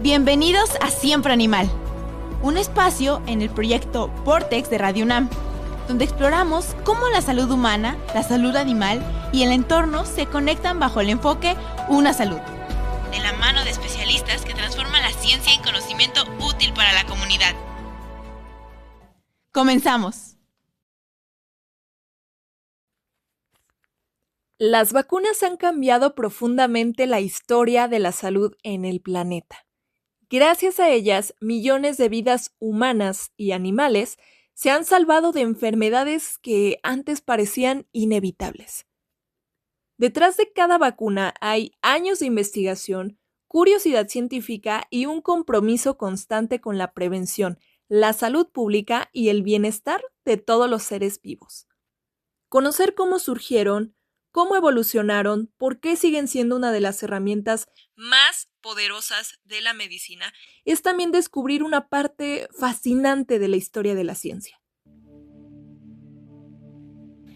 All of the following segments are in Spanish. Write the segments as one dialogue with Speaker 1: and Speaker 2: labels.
Speaker 1: Bienvenidos a Siempre Animal, un espacio en el proyecto Vortex de Radio UNAM, donde exploramos cómo la salud humana, la salud animal y el entorno se conectan bajo el enfoque Una Salud, de la mano de especialistas que transforman la ciencia en conocimiento útil para la comunidad. ¡Comenzamos!
Speaker 2: Las vacunas han cambiado profundamente la historia de la salud en el planeta. Gracias a ellas, millones de vidas humanas y animales se han salvado de enfermedades que antes parecían inevitables. Detrás de cada vacuna hay años de investigación, curiosidad científica y un compromiso constante con la prevención, la salud pública y el bienestar de todos los seres vivos. Conocer cómo surgieron, cómo evolucionaron, por qué siguen siendo una de las herramientas más poderosas de la medicina, es también descubrir una parte fascinante de la historia de la ciencia.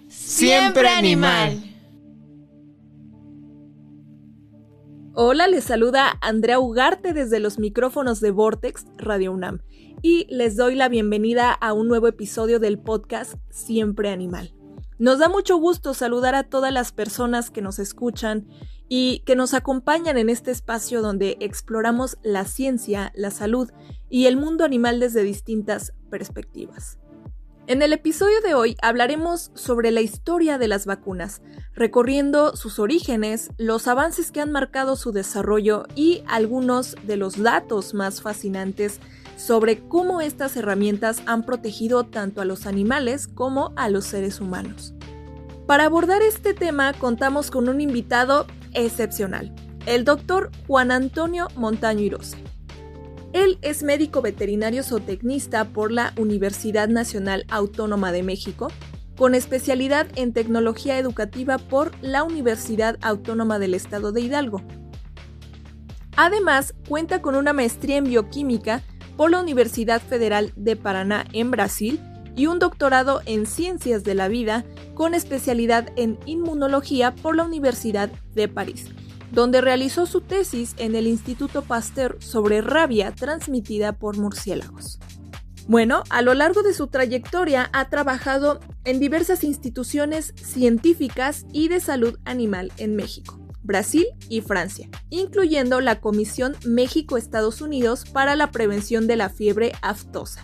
Speaker 1: ¡Siempre Animal!
Speaker 2: Hola, les saluda Andrea Ugarte desde los micrófonos de Vortex Radio UNAM y les doy la bienvenida a un nuevo episodio del podcast Siempre Animal. Nos da mucho gusto saludar a todas las personas que nos escuchan y que nos acompañan en este espacio donde exploramos la ciencia, la salud y el mundo animal desde distintas perspectivas. En el episodio de hoy hablaremos sobre la historia de las vacunas, recorriendo sus orígenes, los avances que han marcado su desarrollo y algunos de los datos más fascinantes sobre cómo estas herramientas han protegido tanto a los animales como a los seres humanos. Para abordar este tema contamos con un invitado excepcional, el Dr. Juan Antonio Montaño Hirose. Él es médico veterinario zootecnista por la Universidad Nacional Autónoma de México, con especialidad en tecnología educativa por la Universidad Autónoma del Estado de Hidalgo. Además, cuenta con una maestría en bioquímica por la Universidad Federal de Paraná en Brasil y un doctorado en Ciencias de la Vida con especialidad en Inmunología por la Universidad de París, donde realizó su tesis en el Instituto Pasteur sobre rabia transmitida por murciélagos. Bueno, a lo largo de su trayectoria ha trabajado en diversas instituciones científicas y de salud animal en México, Brasil y Francia, incluyendo la Comisión México-Estados Unidos para la prevención de la fiebre aftosa.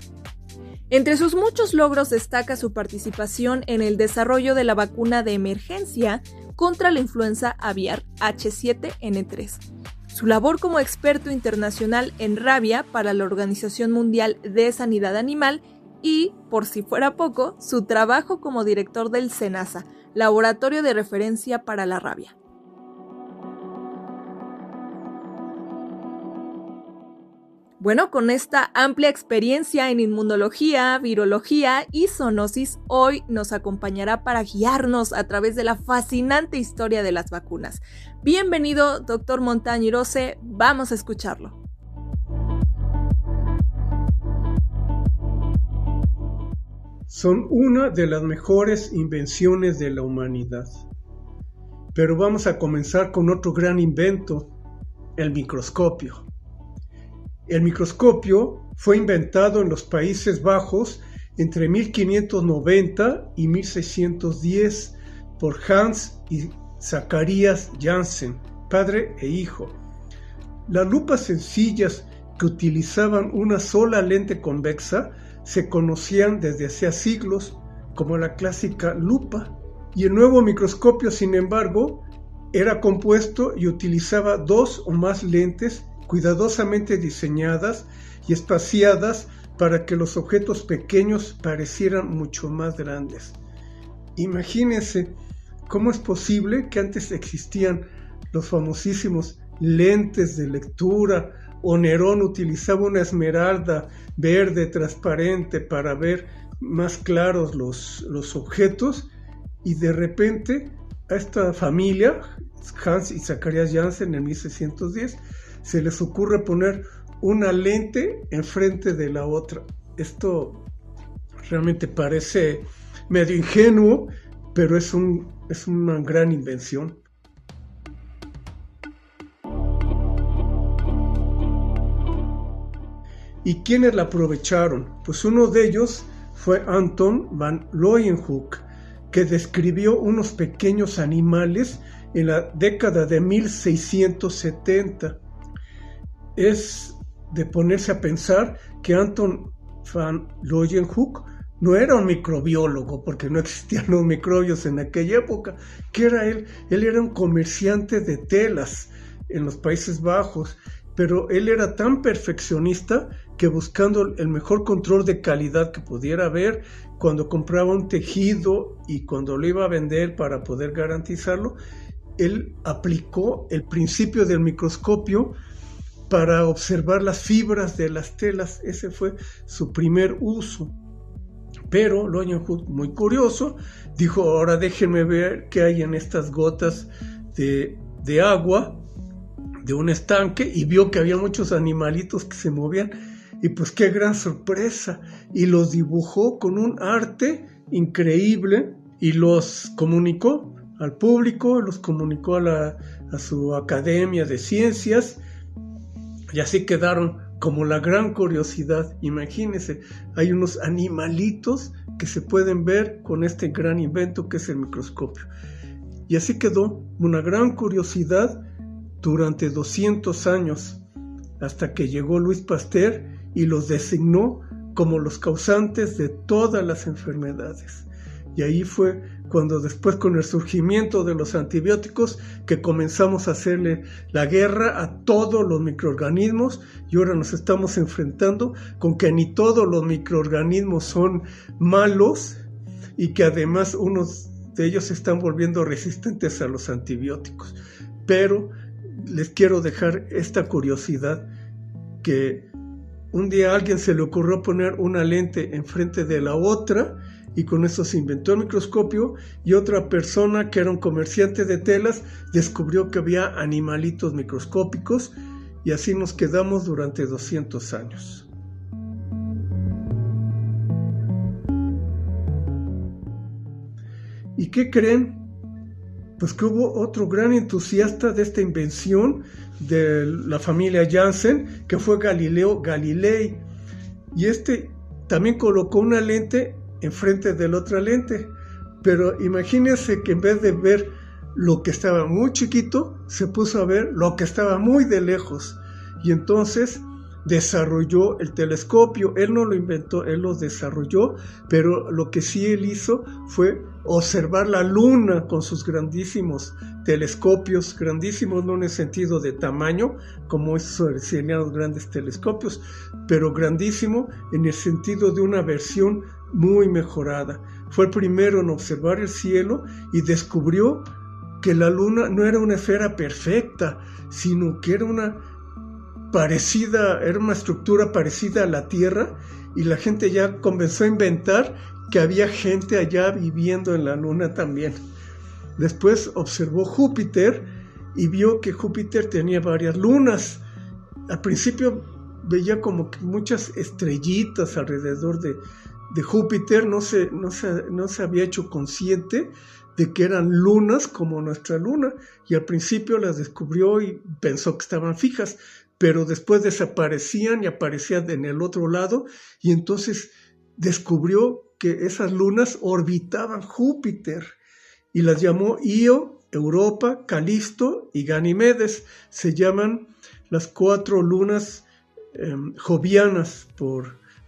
Speaker 2: Entre sus muchos logros destaca su participación en el desarrollo de la vacuna de emergencia contra la influenza aviar H7N3, su labor como experto internacional en rabia para la Organización Mundial de Sanidad Animal y, por si fuera poco, su trabajo como director del SENASA, Laboratorio de Referencia para la Rabia. Bueno, con esta amplia experiencia en inmunología, virología y zoonosis, hoy nos acompañará para guiarnos a través de la fascinante historia de las vacunas. Bienvenido, Dr. Montaño Hirose, vamos a escucharlo.
Speaker 3: Son una de las mejores invenciones de la humanidad. Pero vamos a comenzar con otro gran invento, el microscopio. El microscopio fue inventado en los Países Bajos entre 1590 y 1610 por Hans y Zacharias Janssen, padre e hijo. Las lupas sencillas que utilizaban una sola lente convexa se conocían desde hacía siglos como la clásica lupa, y el nuevo microscopio, sin embargo, era compuesto y utilizaba dos o más lentes cuidadosamente diseñadas y espaciadas para que los objetos pequeños parecieran mucho más grandes. Imagínense cómo es posible que antes existían los famosísimos lentes de lectura, o Nerón utilizaba una esmeralda verde transparente para ver más claros los objetos, y de repente a esta familia, Hans y Zacharias Janssen, en 1610, se les ocurre poner una lente enfrente de la otra. Esto realmente parece medio ingenuo, pero es una gran invención. ¿Y quiénes la aprovecharon? Pues uno de ellos fue Anton van Leeuwenhoek, que describió unos pequeños animales en la década de 1670. Es de ponerse a pensar que Anton van Leeuwenhoek no era un microbiólogo, porque no existían los microbios en aquella época. ¿Qué era él? Él era un comerciante de telas en los Países Bajos, pero él era tan perfeccionista que buscando el mejor control de calidad que pudiera haber, cuando compraba un tejido y cuando lo iba a vender para poder garantizarlo, él aplicó el principio del microscopio para observar las fibras de las telas. Ese fue su primer uso. Pero Leeuwenhoek, muy curioso, dijo: ahora déjenme ver qué hay en estas gotas de agua de un estanque, y vio que había muchos animalitos que se movían, y pues qué gran sorpresa, y los dibujó con un arte increíble y los comunicó al público, los comunicó a su academia de ciencias, y así quedaron como la gran curiosidad. Imagínense, hay unos animalitos que se pueden ver con este gran invento que es el microscopio. Y así quedó una gran curiosidad durante 200 años, hasta que llegó Louis Pasteur y los designó como los causantes de todas las enfermedades. Y ahí fue cuando después, con el surgimiento de los antibióticos, que comenzamos a hacerle la guerra a todos los microorganismos, y ahora nos estamos enfrentando con que ni todos los microorganismos son malos, y que además unos de ellos se están volviendo resistentes a los antibióticos. Pero les quiero dejar esta curiosidad, que un día a alguien se le ocurrió poner una lente enfrente de la otra, y con eso se inventó el microscopio, y otra persona que era un comerciante de telas descubrió que había animalitos microscópicos, y así nos quedamos durante 200 años. ¿Y qué creen? Pues que hubo otro gran entusiasta de esta invención de la familia Janssen, que fue Galileo Galilei, y este también colocó una lente enfrente de la otra lente, pero imagínense que en vez de ver lo que estaba muy chiquito, se puso a ver lo que estaba muy de lejos, y entonces desarrolló el telescopio. Él no lo inventó, él lo desarrolló, pero lo que sí él hizo fue observar la luna con sus grandísimos telescopios, grandísimos no en el sentido de tamaño, como serían los grandes telescopios, pero grandísimo en el sentido de una versión muy mejorada. Fue el primero en observar el cielo y descubrió que la luna no era una esfera perfecta, sino que era una estructura parecida a la Tierra, y la gente ya comenzó a inventar que había gente allá viviendo en la luna también. Después observó Júpiter y vio que Júpiter tenía varias lunas. Al principio veía como que muchas estrellitas alrededor de Júpiter, no se había hecho consciente de que eran lunas como nuestra luna, y al principio las descubrió y pensó que estaban fijas, pero después desaparecían y aparecían en el otro lado, y entonces descubrió que esas lunas orbitaban Júpiter, y las llamó Io, Europa, Calisto y Ganimedes. Se llaman las 4 lunas jovianas,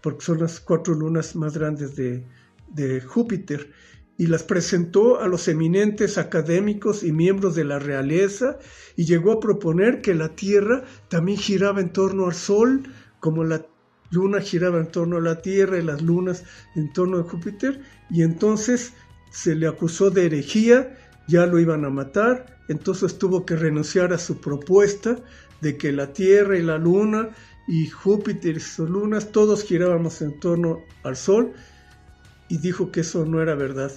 Speaker 3: porque son las 4 lunas más grandes de Júpiter, y las presentó a los eminentes académicos y miembros de la realeza, y llegó a proponer que la Tierra también giraba en torno al Sol, como la Luna giraba en torno a la Tierra y las lunas en torno a Júpiter, y entonces se le acusó de herejía, ya lo iban a matar, entonces tuvo que renunciar a su propuesta de que la Tierra y la Luna y Júpiter y sus lunas todos girábamos en torno al Sol, y dijo que eso no era verdad.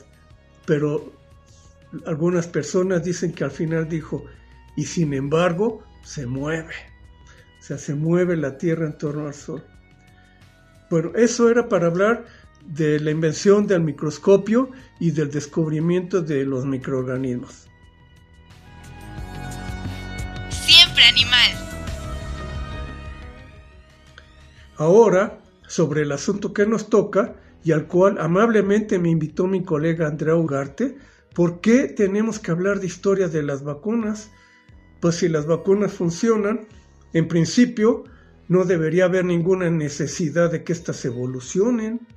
Speaker 3: Pero algunas personas dicen que al final dijo: y sin embargo se mueve, o sea, se mueve la Tierra en torno al Sol. Bueno, eso era para hablar de la invención del microscopio y del descubrimiento de los microorganismos.
Speaker 1: Siempre animal.
Speaker 3: Ahora, sobre el asunto que nos toca y al cual amablemente me invitó mi colega Andrea Ugarte, ¿por qué tenemos que hablar de historia de las vacunas? Pues si las vacunas funcionan, en principio no debería haber ninguna necesidad de que éstas evolucionen,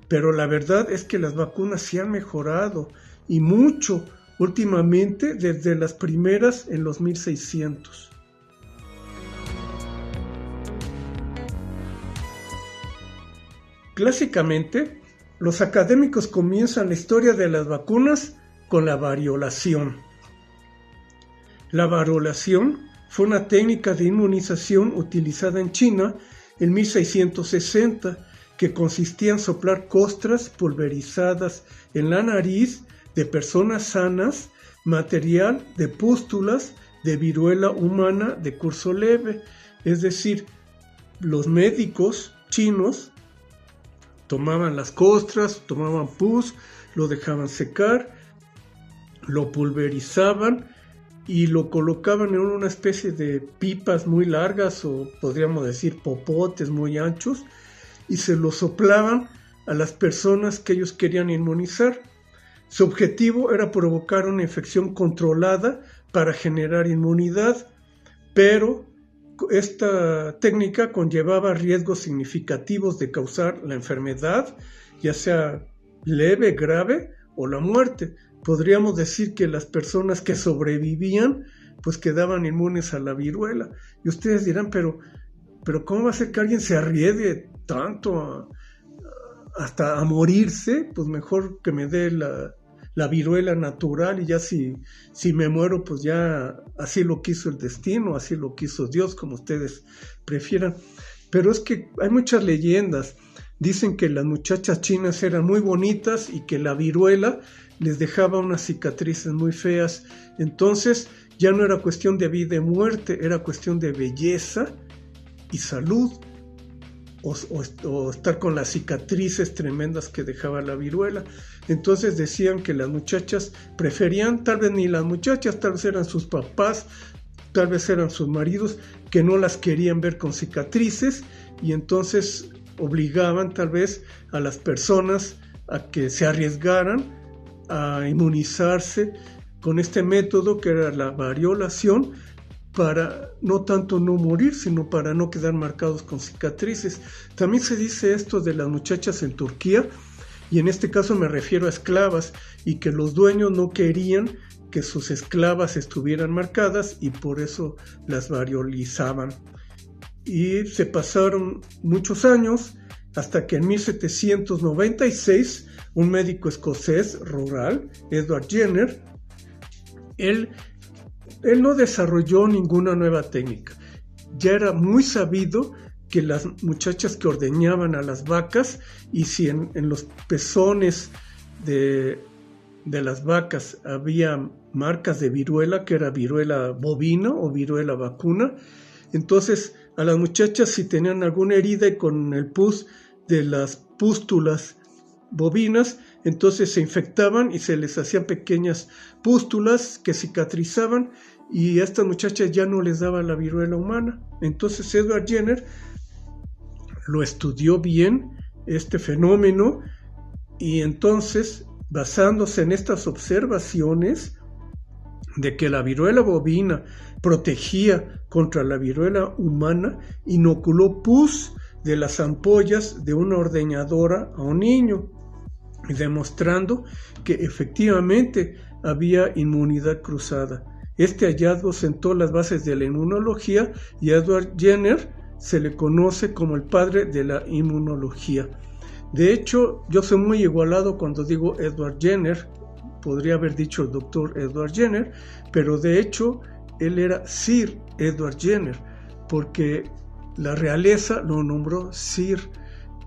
Speaker 3: pero la verdad es que las vacunas sí han mejorado y mucho últimamente desde las primeras en los 1600. Clásicamente, los académicos comienzan la historia de las vacunas con la variolación. La variolación fue una técnica de inmunización utilizada en China en 1660 que consistía en soplar costras pulverizadas en la nariz de personas sanas, material de pústulas de viruela humana de curso leve. Es decir, los médicos chinos tomaban las costras, tomaban pus, lo dejaban secar, lo pulverizaban y lo colocaban en una especie de pipas muy largas o podríamos decir popotes muy anchos y se lo soplaban a las personas que ellos querían inmunizar. Su objetivo era provocar una infección controlada para generar inmunidad, pero esta técnica conllevaba riesgos significativos de causar la enfermedad, ya sea leve, grave o la muerte. Podríamos decir que las personas que sobrevivían pues quedaban inmunes a la viruela. Y ustedes dirán, pero ¿cómo va a ser que alguien se arriesgue tanto hasta a morirse? Pues mejor que me dé la viruela natural y ya si me muero, pues ya así lo quiso el destino, así lo quiso Dios, como ustedes prefieran. Pero es que hay muchas leyendas. Dicen que las muchachas chinas eran muy bonitas y que la viruela les dejaba unas cicatrices muy feas. Entonces ya no era cuestión de vida y muerte, era cuestión de belleza y salud. O estar con las cicatrices tremendas que dejaba la viruela. Entonces decían que las muchachas preferían, tal vez ni las muchachas, tal vez eran sus papás, tal vez eran sus maridos, que no las querían ver con cicatrices y entonces obligaban tal vez a las personas a que se arriesgaran a inmunizarse con este método que era la variolación, para no tanto no morir, sino para no quedar marcados con cicatrices. También se dice esto de las muchachas en Turquía, y en este caso me refiero a esclavas, y que los dueños no querían que sus esclavas estuvieran marcadas y por eso las variolizaban. Y se pasaron muchos años hasta que en 1796 un médico escocés rural, Edward Jenner, él no desarrolló ninguna nueva técnica. Ya era muy sabido que las muchachas que ordeñaban a las vacas, y si en los pezones de las vacas había marcas de viruela, que era viruela bovina o viruela vacuna, entonces a las muchachas si tenían alguna herida y con el pus de las pústulas bovinas, entonces se infectaban y se les hacían pequeñas pústulas que cicatrizaban y a estas muchachas ya no les daba la viruela humana. Entonces Edward Jenner lo estudió bien, este fenómeno, y entonces, basándose en estas observaciones de que la viruela bovina protegía contra la viruela humana, inoculó pus de las ampollas de una ordeñadora a un niño, demostrando que efectivamente había inmunidad cruzada. Este hallazgo sentó las bases de la inmunología y a Edward Jenner se le conoce como el padre de la inmunología. De hecho, yo soy muy igualado cuando digo Edward Jenner, podría haber dicho el doctor Edward Jenner, pero de hecho él era Sir Edward Jenner, porque la realeza lo nombró Sir,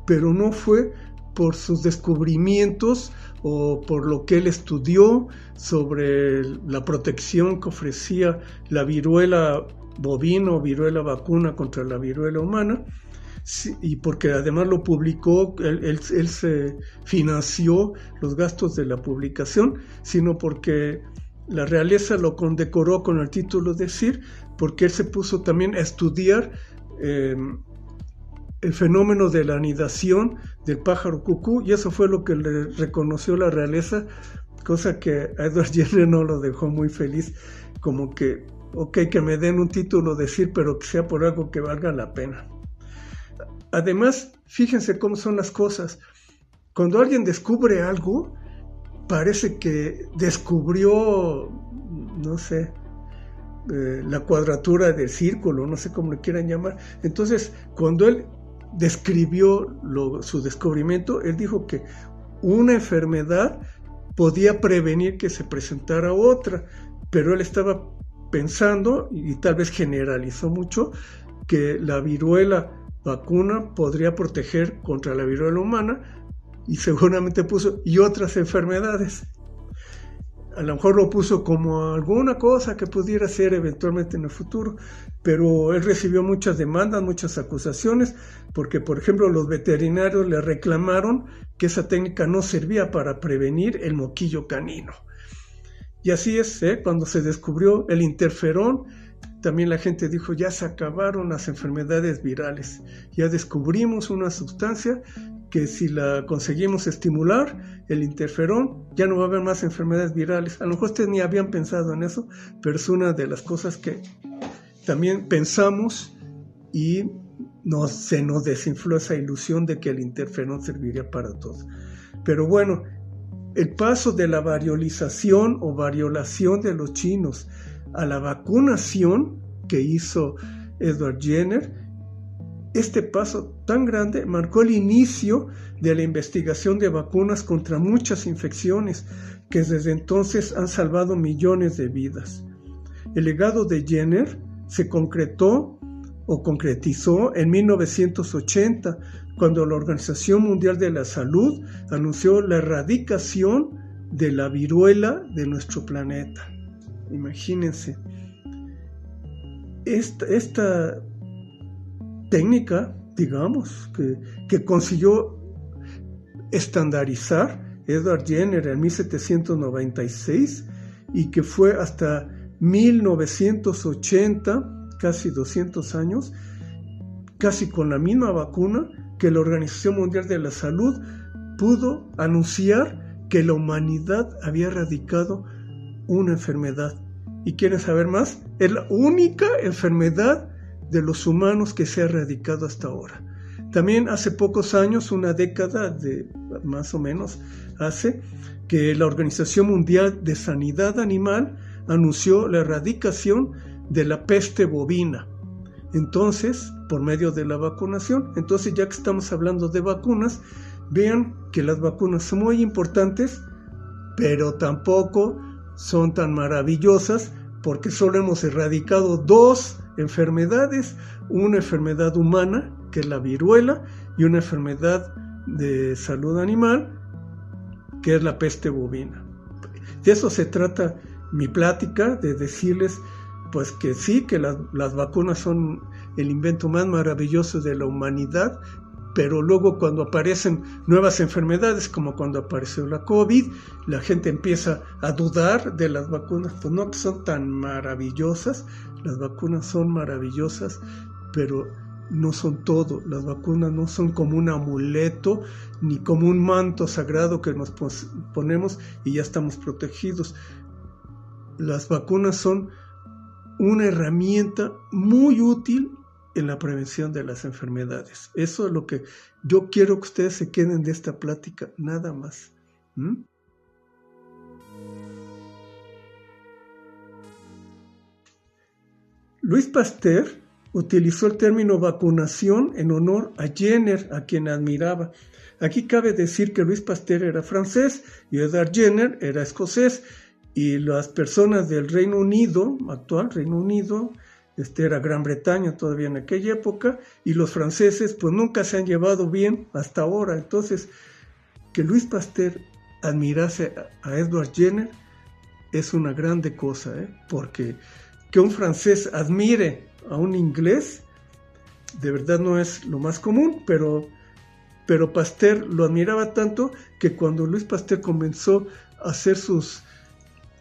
Speaker 3: pero no fue por sus descubrimientos o por lo que él estudió sobre la protección que ofrecía la viruela bovina o viruela vacuna contra la viruela humana, y porque además lo publicó, él se financió los gastos de la publicación, sino porque la realeza lo condecoró con el título de Sir, porque él se puso también a estudiar el fenómeno de la anidación del pájaro cucú, y eso fue lo que le reconoció la realeza, cosa que a Edward Jenner no lo dejó muy feliz, como que, ok, que me den un título decir, pero que sea por algo que valga la pena. Además, fíjense cómo son las cosas. Cuando alguien descubre algo, parece que descubrió, no sé, la cuadratura del círculo, no sé cómo le quieran llamar. Entonces, cuando él describió su descubrimiento, él dijo que una enfermedad podía prevenir que se presentara otra, pero él estaba pensando, y tal vez generalizó mucho, que la viruela vacuna podría proteger contra la viruela humana, y seguramente puso y otras enfermedades. A lo mejor lo puso como alguna cosa que pudiera ser eventualmente en el futuro, pero él recibió muchas demandas, muchas acusaciones, porque por ejemplo los veterinarios le reclamaron que esa técnica no servía para prevenir el moquillo canino. Y así es, cuando se descubrió el interferón, también la gente dijo, ya se acabaron las enfermedades virales, ya descubrimos una sustancia que si la conseguimos estimular, el interferón, ya no va a haber más enfermedades virales. A lo mejor ustedes ni habían pensado en eso, pero es una de las cosas que también pensamos y se nos desinfló esa ilusión de que el interferón serviría para todo. Pero bueno, el paso de la variolización o variolación de los chinos a la vacunación que hizo Edward Jenner, este paso tan grande marcó el inicio de la investigación de vacunas contra muchas infecciones que desde entonces han salvado millones de vidas. El legado de Jenner se concretizó en 1980, cuando la Organización Mundial de la Salud anunció la erradicación de la viruela de nuestro planeta. Imagínense, esta técnica, digamos, que consiguió estandarizar Edward Jenner en 1796 y que fue hasta 1980, casi 200 años, casi con la misma vacuna, que la Organización Mundial de la Salud pudo anunciar que la humanidad había erradicado una enfermedad. ¿Y quieren saber más? Es la única enfermedad de los humanos que se ha erradicado hasta ahora. También hace pocos años, una década de más o menos hace, que la Organización Mundial de Sanidad Animal anunció la erradicación de la peste bovina. Entonces, por medio de la vacunación, entonces ya que estamos hablando de vacunas, vean que las vacunas son muy importantes, pero tampoco son tan maravillosas, porque solo hemos erradicado 2 enfermedades, una enfermedad humana, que es la viruela, y una enfermedad de salud animal, que es la peste bovina. De eso se trata mi plática, de decirles pues que sí, que las vacunas son el invento más maravilloso de la humanidad, pero luego cuando aparecen nuevas enfermedades, como cuando apareció la COVID, la gente empieza a dudar de las vacunas. Pues no que son tan maravillosas, las vacunas son maravillosas, pero no son todo. Las vacunas no son como un amuleto, ni como un manto sagrado que nos ponemos y ya estamos protegidos. Las vacunas son una herramienta muy útil en la prevención de las enfermedades. Eso es lo que yo quiero que ustedes se queden de esta plática, nada más. Louis Pasteur utilizó el término vacunación en honor a Jenner, a quien admiraba. Aquí cabe decir que Louis Pasteur era francés y Edward Jenner era escocés, y las personas del Reino Unido, actual Reino Unido, era Gran Bretaña todavía en aquella época, y los franceses pues nunca se han llevado bien hasta ahora. Entonces, que Louis Pasteur admirase a Edward Jenner es una grande cosa, porque que un francés admire a un inglés, de verdad no es lo más común, pero Pasteur lo admiraba tanto que cuando Louis Pasteur comenzó a hacer sus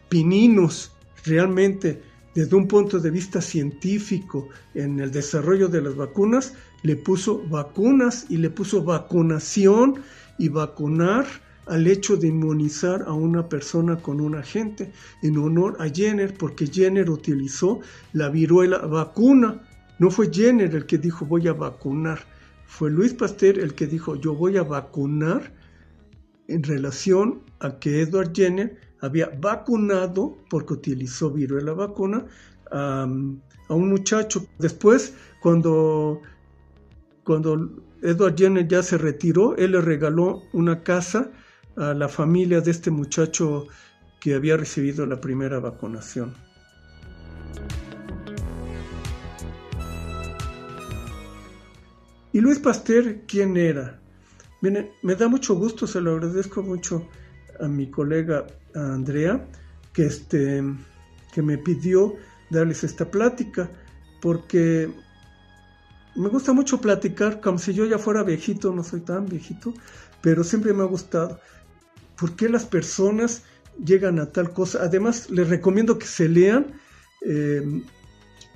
Speaker 3: pininos realmente desde un punto de vista científico en el desarrollo de las vacunas, le puso vacunas y le puso vacunación y vacunar al hecho de inmunizar a una persona con un agente en honor a Jenner, porque Jenner utilizó la viruela vacuna. No fue Jenner el que dijo voy a vacunar, fue Louis Pasteur el que dijo yo voy a vacunar en relación a que Edward Jenner había vacunado, porque utilizó viruela vacuna, a un muchacho. Después, cuando Edward Jenner ya se retiró, él le regaló una casa a la familia de este muchacho que había recibido la primera vacunación. ¿Y Louis Pasteur quién era? Miren, me da mucho gusto, se lo agradezco mucho a mi colega a Andrea, que me pidió darles esta plática, porque me gusta mucho platicar, como si yo ya fuera viejito, no soy tan viejito, pero siempre me ha gustado. ¿Por qué las personas llegan a tal cosa? Además, les recomiendo que se lean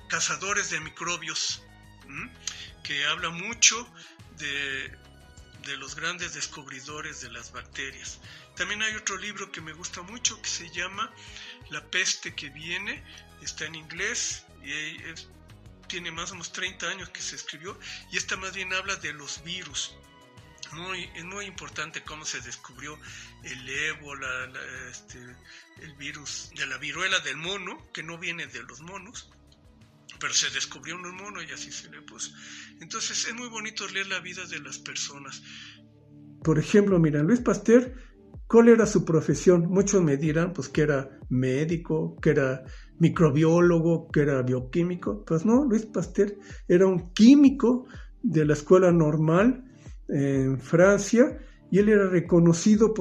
Speaker 3: Cazadores de Microbios, que habla mucho de los grandes descubridores de las bacterias. También hay otro libro que me gusta mucho que se llama La peste que viene, está en inglés y tiene más o menos 30 años que se escribió, y esta más bien habla de los virus. Es muy importante cómo se descubrió el ébola, el virus de la viruela del mono, que no viene de los monos, pero se descubrió en un mono y así se le puso. Entonces es muy bonito leer la vida de las personas. Por ejemplo, mira, Louis Pasteur, ¿cuál era su profesión? Muchos me dirán pues que era médico, que era microbiólogo, que era bioquímico. Pues no, Louis Pasteur era un químico de la escuela normal en Francia, y él era reconocido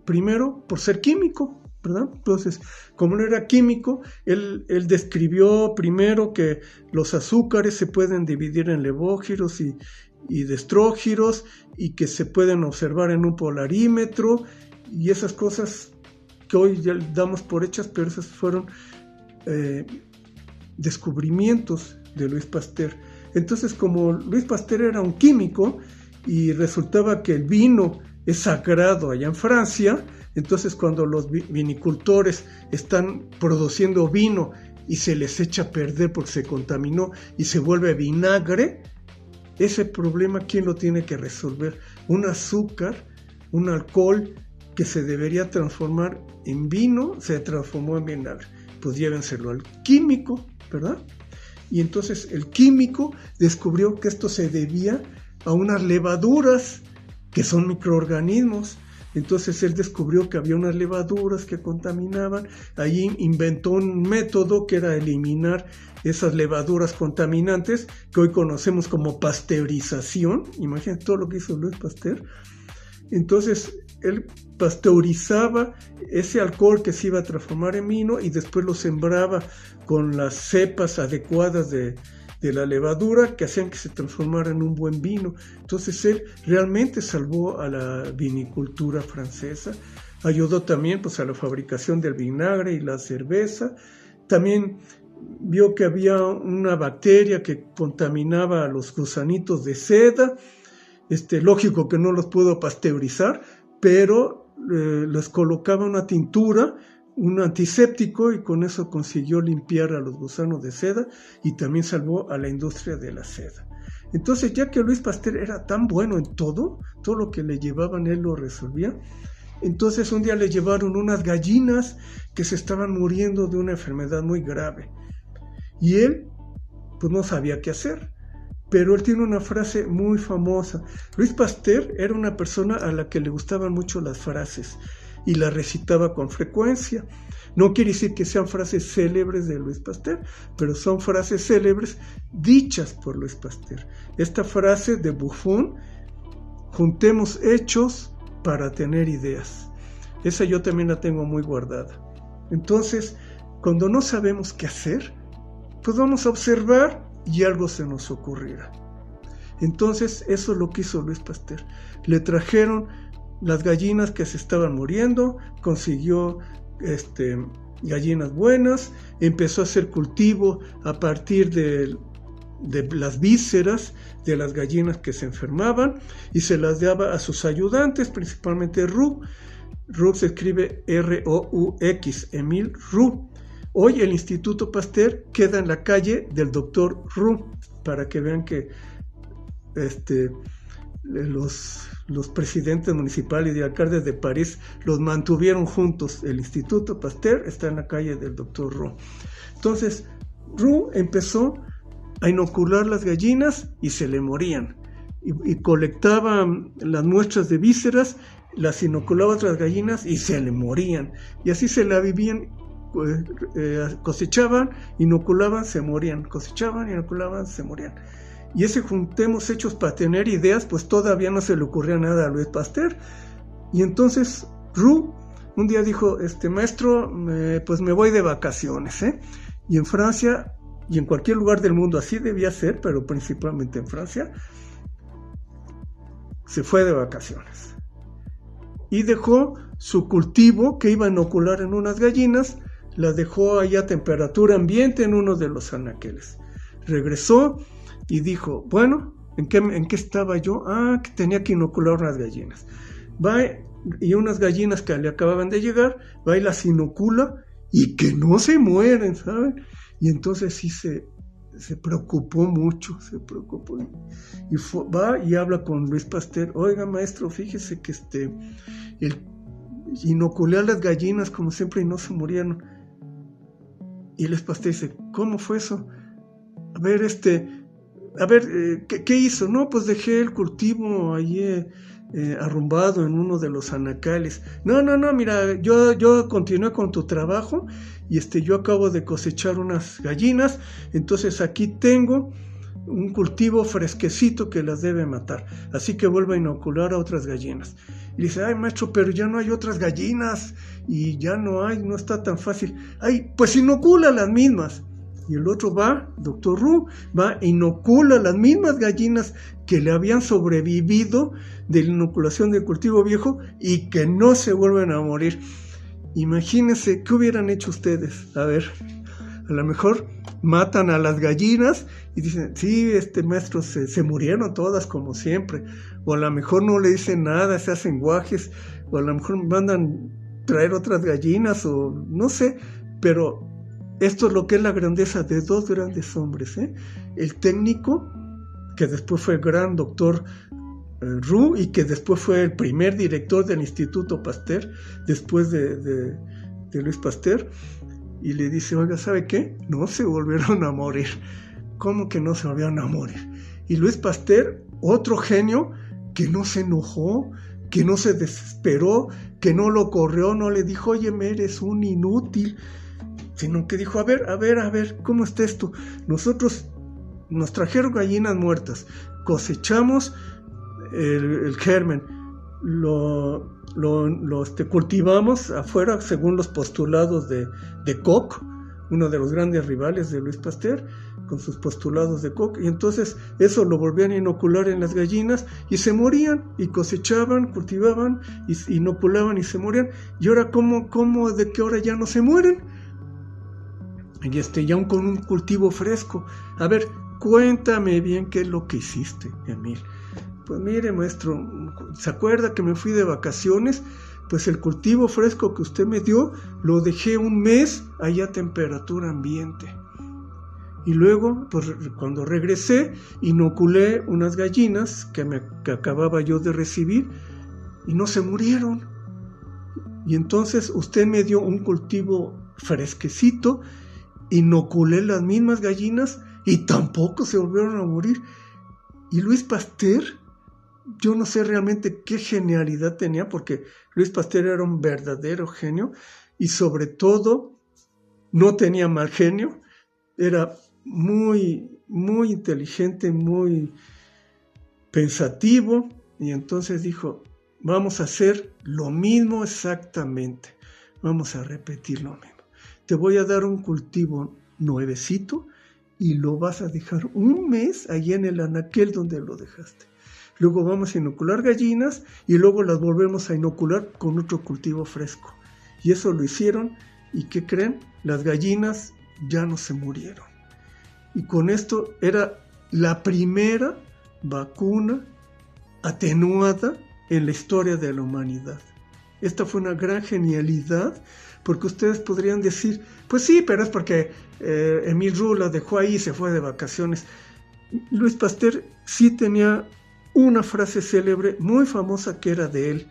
Speaker 3: primero por ser químico, ¿verdad? Entonces, como no era químico, él describió primero que los azúcares se pueden dividir en levógiros y destrógiros, y que se pueden observar en un polarímetro, y esas cosas que hoy ya damos por hechas, pero esas fueron descubrimientos de Louis Pasteur. Entonces, como Louis Pasteur era un químico y resultaba que el vino es sagrado allá en Francia, entonces cuando los vinicultores están produciendo vino y se les echa a perder porque se contaminó y se vuelve vinagre, ese problema ¿quién lo tiene que resolver? Un azúcar, un alcohol que se debería transformar en vino, se transformó en vinagre. Pues llévenselo al químico, ¿verdad? Y entonces el químico descubrió que esto se debía a unas levaduras que son microorganismos. Entonces él descubrió que había unas levaduras que contaminaban. Ahí inventó un método que era eliminar esas levaduras contaminantes, que hoy conocemos como pasteurización. Imagínense todo lo que hizo Louis Pasteur. Entonces él pasteurizaba ese alcohol que se iba a transformar en vino y después lo sembraba con las cepas adecuadas de la levadura que hacían que se transformara en un buen vino. Entonces él realmente salvó a la vinicultura francesa, ayudó también pues a la fabricación del vinagre y la cerveza. También vio que había una bacteria que contaminaba a los gusanitos de seda. Lógico que no los pudo pasteurizar, pero les colocaba una tintura, un antiséptico, y con eso consiguió limpiar a los gusanos de seda y también salvó a la industria de la seda. Entonces, ya que Louis Pasteur era tan bueno en todo lo que le llevaban él lo resolvía. Entonces un día le llevaron unas gallinas que se estaban muriendo de una enfermedad muy grave y él pues no sabía qué hacer. Pero él tiene una frase muy famosa. Louis Pasteur era una persona a la que le gustaban mucho las frases y las recitaba con frecuencia. No quiere decir que sean frases célebres de Louis Pasteur, pero son frases célebres dichas por Louis Pasteur. Esta frase de Buffon, juntemos hechos para tener ideas. Esa yo también la tengo muy guardada. Entonces, cuando no sabemos qué hacer, pues vamos a observar y algo se nos ocurrirá. Entonces eso es lo que hizo Louis Pasteur. Le trajeron las gallinas que se estaban muriendo, consiguió gallinas buenas, empezó a hacer cultivo a partir de las vísceras de las gallinas que se enfermaban y se las daba a sus ayudantes, principalmente Roux. Roux se escribe R-O-U-X, Émile Roux. Hoy el Instituto Pasteur queda en la calle del Dr. Roux, para que vean que los presidentes municipales y alcaldes de París los mantuvieron juntos. El Instituto Pasteur está en la calle del Dr. Roux. Entonces, Roux empezó a inocular las gallinas y se le morían. Y colectaba las muestras de vísceras, las inoculaba a otras gallinas y se le morían. Y así se la vivían, cosechaban, inoculaban, se morían. Cosechaban, inoculaban, se morían. Y ese juntemos hechos para tener ideas, pues todavía no se le ocurría nada a Louis Pasteur. Y entonces Roux un día dijo, maestro, pues me voy de vacaciones, Y en Francia, y en cualquier lugar del mundo así debía ser, pero principalmente en Francia, se fue de vacaciones. Y dejó su cultivo que iba a inocular en unas gallinas, la dejó allá a temperatura ambiente en uno de los anaqueles. Regresó y dijo, bueno, ¿en qué estaba yo? Que tenía que inocular unas gallinas. Va y unas gallinas que le acababan de llegar, va y las inocula y que no se mueren, ¿saben? Y entonces sí se preocupó mucho, y va y habla con Louis Pasteur. Oiga, maestro, fíjese que inoculé a las gallinas como siempre y no se murieron. Y Louis Pasteur dice, ¿cómo fue eso? A ver, ¿qué hizo? No, pues dejé el cultivo allí arrumbado en uno de los anacales. No, mira, yo continué con tu trabajo y yo acabo de cosechar unas gallinas, entonces aquí tengo un cultivo fresquecito que las debe matar, así que vuelvo a inocular a otras gallinas. Y dice, ay, maestro, pero ya no hay otras gallinas y ya no está tan fácil. Ay, pues inocula las mismas. Y el otro va, Dr. Roux, va e inocula las mismas gallinas que le habían sobrevivido de la inoculación del cultivo viejo y que no se vuelven a morir. Imagínense, ¿qué hubieran hecho ustedes? A ver, a lo mejor matan a las gallinas y dicen, sí, maestro, se murieron todas como siempre. O a lo mejor no le dicen nada, se hacen guajes, o a lo mejor mandan traer otras gallinas, o no sé, pero esto es lo que es la grandeza de dos grandes hombres, El técnico, que después fue el gran doctor Roux y que después fue el primer director del Instituto Pasteur, después de Louis Pasteur, y le dice, oiga, ¿sabe qué? No se volvieron a morir. ¿Cómo que no se volvieron a morir? Y Louis Pasteur, otro genio, que no se enojó, que no se desesperó, que no lo corrió, no le dijo, oye, eres un inútil, sino que dijo, a ver, ¿cómo está esto? Nosotros nos trajeron gallinas muertas, cosechamos el germen, lo cultivamos afuera según los postulados de Koch, uno de los grandes rivales de Louis Pasteur, con sus postulados de Koch, y entonces eso lo volvían a inocular en las gallinas y se morían, y cosechaban, cultivaban, y inoculaban y se morían. Y ahora, ¿cómo de qué hora ya no se mueren? Y aún con un cultivo fresco. A ver, cuéntame bien qué es lo que hiciste, Emil. Pues mire, maestro, ¿se acuerda que me fui de vacaciones? Pues el cultivo fresco que usted me dio, lo dejé un mes allá a temperatura ambiente. Y luego, pues cuando regresé, inoculé unas gallinas que acababa yo de recibir y no se murieron. Y entonces usted me dio un cultivo fresquecito, inoculé las mismas gallinas y tampoco se volvieron a morir. Y Louis Pasteur, yo no sé realmente qué genialidad tenía, porque Louis Pasteur era un verdadero genio y sobre todo no tenía mal genio, era muy, muy inteligente, muy pensativo, y entonces dijo, vamos a hacer lo mismo exactamente, vamos a repetir lo mismo. Te voy a dar un cultivo nuevecito y lo vas a dejar un mes allí en el anaquel donde lo dejaste. Luego vamos a inocular gallinas y luego las volvemos a inocular con otro cultivo fresco. Y eso lo hicieron ¿Y qué creen? Las gallinas ya no se murieron. Y con esto era la primera vacuna atenuada en la historia de la humanidad. Esta fue una gran genialidad, porque ustedes podrían decir, pues sí, pero es porque Émile Roux la dejó ahí y se fue de vacaciones. Louis Pasteur sí tenía una frase célebre, muy famosa, que era de él: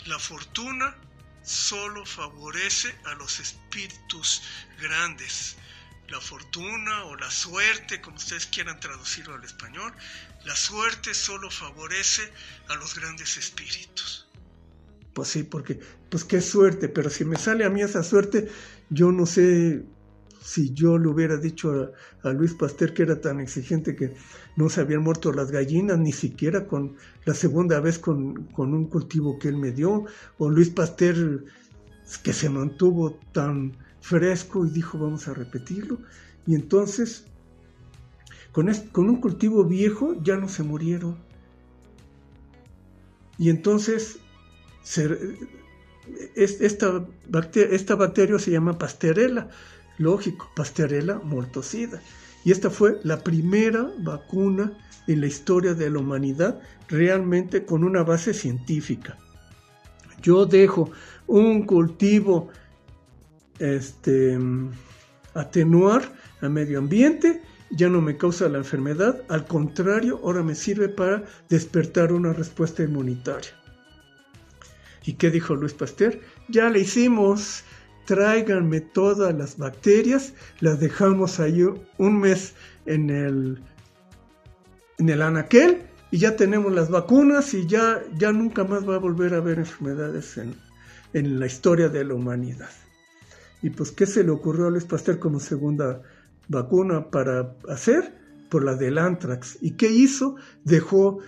Speaker 3: la fortuna solo favorece a los espíritus grandes. La fortuna o la suerte, como ustedes quieran traducirlo al español, la suerte solo favorece a los grandes espíritus. Pues sí, porque, pues qué suerte, pero si me sale a mí esa suerte, yo no sé si yo le hubiera dicho a Louis Pasteur, que era tan exigente, que no se habían muerto las gallinas, ni siquiera con la segunda vez con un cultivo que él me dio, o Louis Pasteur, que se mantuvo tan fresco y dijo, vamos a repetirlo. Y entonces, con un cultivo viejo ya no se murieron. Y entonces esta bacteria se llama Pasteurella, lógico, Pasteurella mortocida. Y esta fue la primera vacuna en la historia de la humanidad realmente con una base científica. Yo dejo un cultivo atenuar al medio ambiente, ya no me causa la enfermedad, al contrario, ahora me sirve para despertar una respuesta inmunitaria. ¿Y qué dijo Louis Pasteur? Ya le hicimos, tráiganme todas las bacterias, las dejamos ahí un mes en el anaquel y ya tenemos las vacunas y ya nunca más va a volver a haber enfermedades en la historia de la humanidad. Y pues, ¿qué se le ocurrió a Louis Pasteur como segunda vacuna para hacer? Por la del anthrax. ¿Y qué hizo? Dejó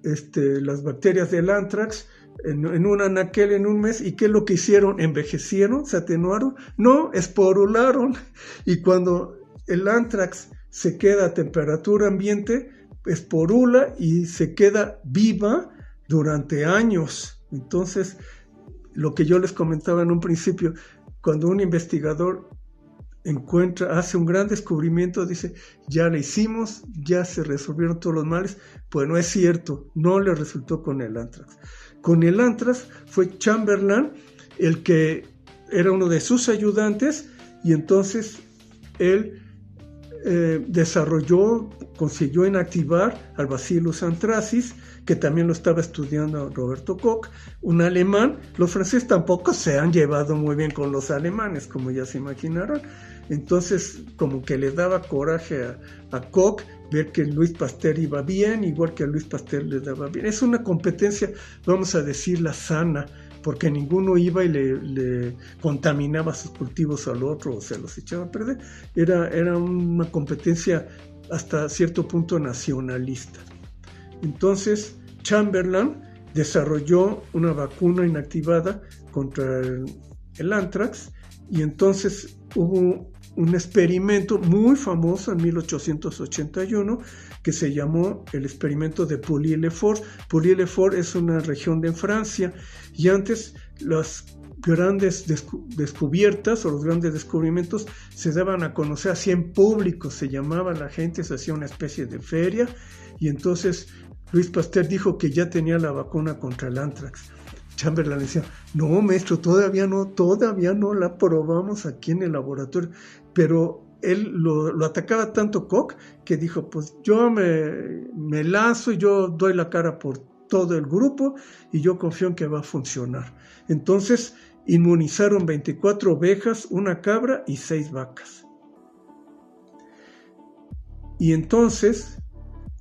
Speaker 3: las bacterias del anthrax en un anaquel en un mes. ¿Y qué es lo que hicieron? ¿Envejecieron? ¿Se atenuaron? No, esporularon. Y cuando el anthrax se queda a temperatura ambiente, esporula y se queda viva durante años. Entonces, lo que yo les comentaba en un principio, cuando un investigador hace un gran descubrimiento, dice, ya le hicimos, ya se resolvieron todos los males. Pues no es cierto, no le resultó con el anthrax. Con el anthrax fue Chamberlain el que era uno de sus ayudantes, y entonces él consiguió inactivar al Bacillus anthracis, que también lo estaba estudiando Roberto Koch, un alemán. Los franceses tampoco se han llevado muy bien con los alemanes, como ya se imaginarán. Entonces, como que le daba coraje a Koch ver que Louis Pasteur iba bien, igual que a Louis Pasteur le daba bien. Es una competencia, vamos a decirla, sana, porque ninguno iba y le contaminaba sus cultivos al otro o se los echaba a perder. Era una competencia hasta cierto punto nacionalista. Entonces, Chamberlain desarrolló una vacuna inactivada contra el anthrax, y entonces hubo un experimento muy famoso en 1881 que se llamó el experimento de Pouilly-le-Fort. Pouilly-le-Fort es una región de Francia, y antes las grandes descubiertas o los grandes descubrimientos se daban a conocer así en público, se llamaba la gente, se hacía una especie de feria, y entonces Louis Pasteur dijo que ya tenía la vacuna contra el anthrax. Chamberlain decía, no, maestro, todavía no la probamos aquí en el laboratorio. Pero él lo atacaba tanto Koch que dijo, pues yo me lanzo y yo doy la cara por todo el grupo y yo confío en que va a funcionar. Entonces inmunizaron 24 ovejas, una cabra y 6 vacas. Y entonces,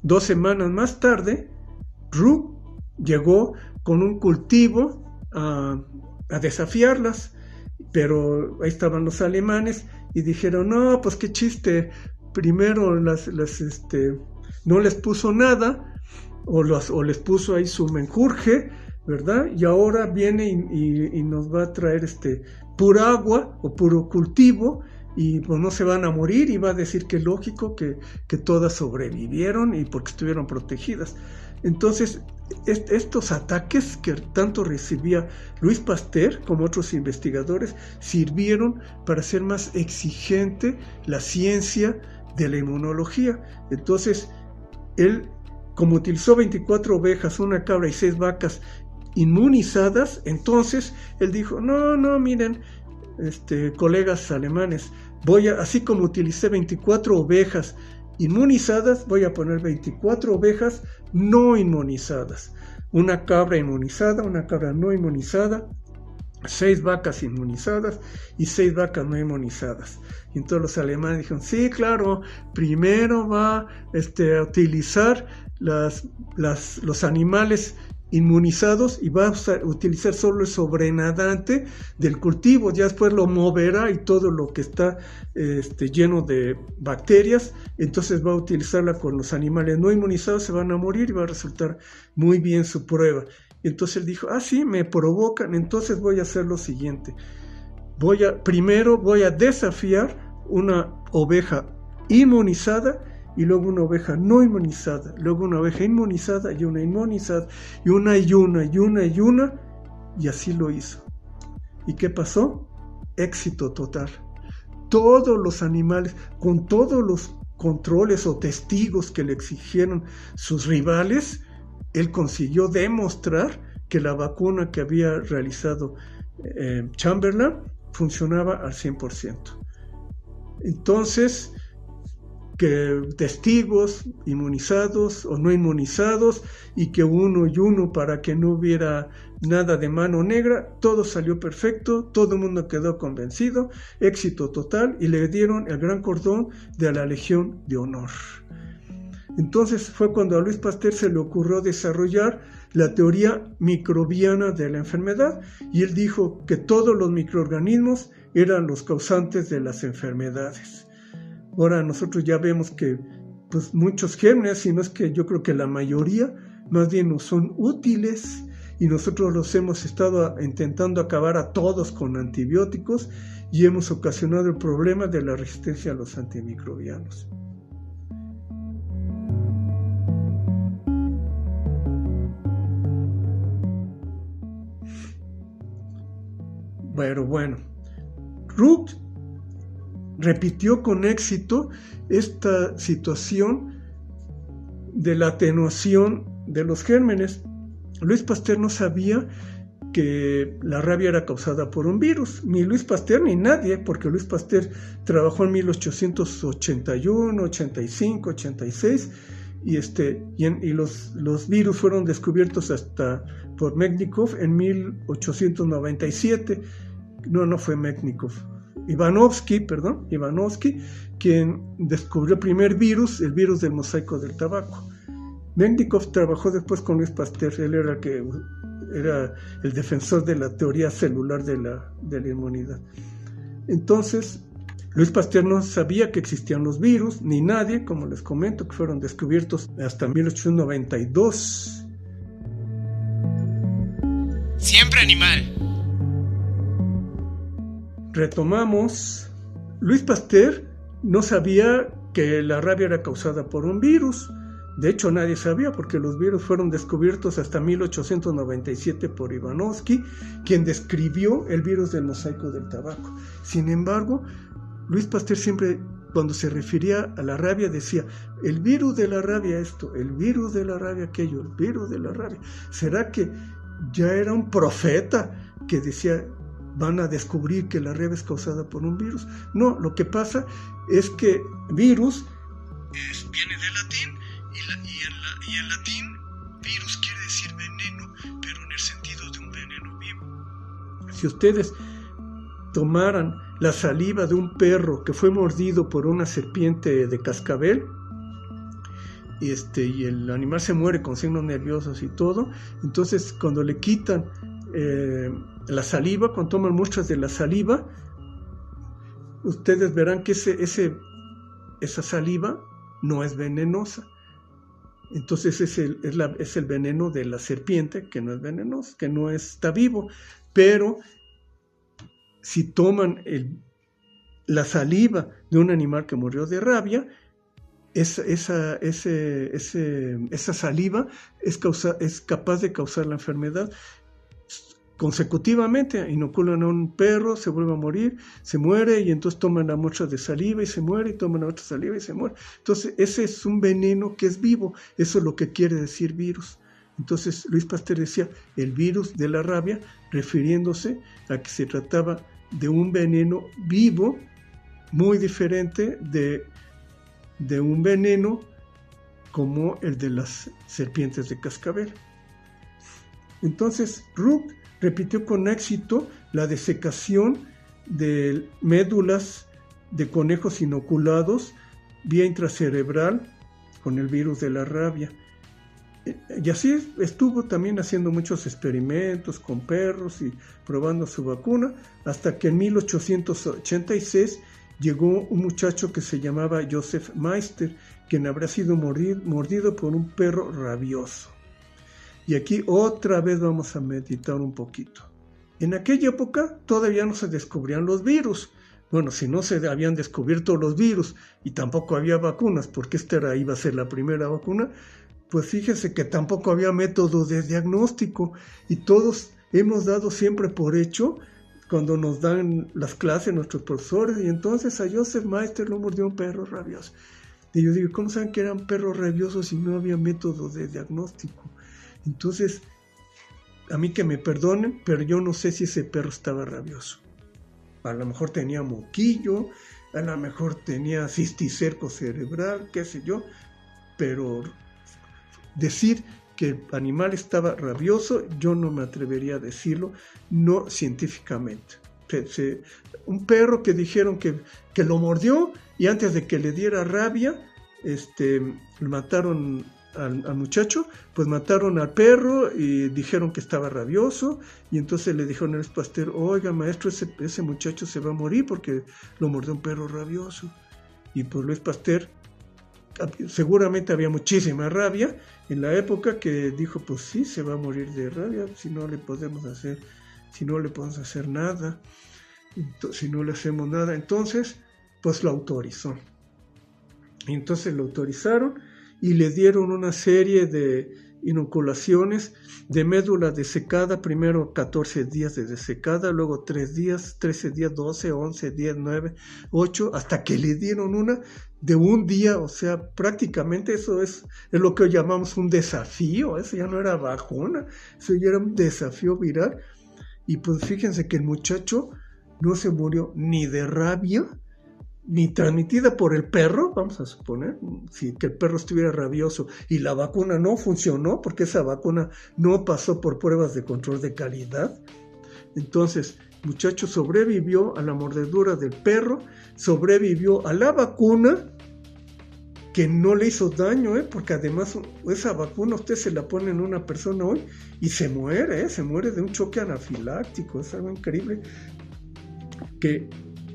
Speaker 3: 2 semanas más tarde, Roux llegó con un cultivo a desafiarlas, pero ahí estaban los alemanes y dijeron, no, pues qué chiste, primero no les puso nada, o les puso ahí su menjurje, ¿verdad? Y ahora viene y nos va a traer pura agua o puro cultivo, y pues no se van a morir, y va a decir que es lógico que todas sobrevivieron y porque estuvieron protegidas. Entonces, estos ataques que tanto recibía Louis Pasteur como otros investigadores sirvieron para hacer más exigente la ciencia de la inmunología. Entonces, él, como utilizó 24 ovejas, una cabra y 6 vacas inmunizadas, entonces él dijo, no, miren, colegas alemanes, así como utilicé 24 ovejas inmunizadas, voy a poner 24 ovejas no inmunizadas. Una cabra inmunizada, una cabra no inmunizada, 6 vacas inmunizadas y 6 vacas no inmunizadas. Y entonces los alemanes dijeron, sí, claro, primero va a utilizar los animales inmunizados y va a utilizar solo el sobrenadante del cultivo, ya después lo moverá y todo lo que está lleno de bacterias, entonces va a utilizarla con los animales no inmunizados, se van a morir y va a resultar muy bien su prueba. Entonces él dijo, sí, me provocan, entonces voy a hacer lo siguiente, primero voy a desafiar una oveja inmunizada y luego una oveja no inmunizada, luego una oveja inmunizada y una inmunizada, y una, y así lo hizo. ¿Y qué pasó? Éxito total. Todos los animales, con todos los controles o testigos que le exigieron sus rivales, él consiguió demostrar que la vacuna que había realizado Chamberlain funcionaba al 100%. Entonces, que testigos inmunizados o no inmunizados y que uno para que no hubiera nada de mano negra, todo salió perfecto, todo el mundo quedó convencido, éxito total, y le dieron el gran cordón de la Legión de Honor. Entonces fue cuando a Louis Pasteur se le ocurrió desarrollar la teoría microbiana de la enfermedad, y él dijo que todos los microorganismos eran los causantes de las enfermedades. Ahora nosotros ya vemos que pues, muchos gérmenes, si no es que yo creo que la mayoría, más bien nos son útiles, y nosotros los hemos estado intentando acabar a todos con antibióticos y hemos ocasionado el problema de la resistencia a los antimicrobianos. Bueno, Roux repitió con éxito esta situación de la atenuación de los gérmenes. Louis Pasteur no sabía que la rabia era causada por un virus, ni Louis Pasteur ni nadie, porque Louis Pasteur trabajó en 1881, 85, 86 y los virus fueron descubiertos hasta por Mednikov en 1897. No fue Mednikov. Ivanovsky, quien descubrió el primer virus, el virus del mosaico del tabaco. Mednikov trabajó después con Louis Pasteur, él era el defensor de la teoría celular de la inmunidad. Entonces, Louis Pasteur no sabía que existían los virus, ni nadie, como les comento, que fueron descubiertos hasta 1892.
Speaker 4: Siempre animal.
Speaker 3: Retomamos. Louis Pasteur no sabía que la rabia era causada por un virus. De hecho, nadie sabía, porque los virus fueron descubiertos hasta 1897 por Ivanovsky, quien describió el virus del mosaico del tabaco. Sin embargo, Louis Pasteur siempre, cuando se refería a la rabia, decía, el virus de la rabia esto, el virus de la rabia aquello, el virus de la rabia. ¿Será que ya era un profeta que decía, van a descubrir que la rabia es causada por un virus? No, lo que pasa es que virus viene del latín, y en latín virus quiere decir veneno, pero en el sentido de un veneno vivo. Si ustedes tomaran la saliva de un perro que fue mordido por una serpiente de cascabel, y el animal se muere con signos nerviosos y todo, entonces cuando le quitan la saliva, cuando toman muestras de la saliva, ustedes verán que esa saliva no es venenosa. Entonces es el veneno de la serpiente, que no es venenoso, que no está vivo. Pero si toman la saliva de un animal que murió de rabia, esa saliva es capaz de causar la enfermedad. Consecutivamente inoculan a un perro, se vuelve a morir, se muere y entonces toman la muestra de saliva y se muere, y toman la otra saliva y se muere. Entonces ese es un veneno que es vivo, eso es lo que quiere decir virus. Entonces Luis Pasteur decía el virus de la rabia, refiriéndose a que se trataba de un veneno vivo, muy diferente de un veneno como el de las serpientes de cascabel. Entonces Rook repitió con éxito la desecación de médulas de conejos inoculados vía intracerebral con el virus de la rabia. Y así estuvo también haciendo muchos experimentos con perros y probando su vacuna, hasta que en 1886 llegó un muchacho que se llamaba Joseph Meister, quien habría sido mordido por un perro rabioso. Y aquí otra vez vamos a meditar un poquito. En aquella época todavía no se descubrían los virus. Bueno, si no se habían descubierto los virus y tampoco había vacunas, porque esta iba a ser la primera vacuna, pues fíjense que tampoco había método de diagnóstico y todos hemos dado siempre por hecho cuando nos dan las clases nuestros profesores, y entonces a Joseph Meister lo mordió un perro rabioso. Y yo digo, ¿cómo saben que eran perros rabiosos si no había método de diagnóstico? Entonces, a mí que me perdonen, pero yo no sé si ese perro estaba rabioso. A lo mejor tenía moquillo, a lo mejor tenía cisticerco cerebral, qué sé yo, pero decir que el animal estaba rabioso, yo no me atrevería a decirlo, no científicamente. Un perro que dijeron que lo mordió y antes de que le diera rabia, mataron al muchacho, pues mataron al perro y dijeron que estaba rabioso, y entonces le dijeron a Luis Pasteur, oiga maestro, ese muchacho se va a morir porque lo mordió un perro rabioso. Y pues Luis Pasteur seguramente había muchísima rabia en la época, que dijo, pues sí, se va a morir de rabia si no le podemos hacer nada, si no le hacemos nada. Entonces pues lo autorizó, y entonces lo autorizaron y le dieron una serie de inoculaciones de médula desecada, primero 14 días de desecada, luego 3 días, 13 días, 12, 11, 10, 9, 8, hasta que le dieron una de un día. O sea, prácticamente eso es lo que hoy llamamos un desafío. Eso ya no era vacuna, eso ya era un desafío viral. Y pues fíjense que el muchacho no se murió ni de rabia, ni transmitida por el perro, vamos a suponer, que el perro estuviera rabioso y la vacuna no funcionó, porque esa vacuna no pasó por pruebas de control de calidad. Entonces, el muchacho sobrevivió a la mordedura del perro, sobrevivió a la vacuna, que no le hizo daño, porque además esa vacuna usted se la pone en una persona hoy y se muere de un choque anafiláctico. Es algo increíble, que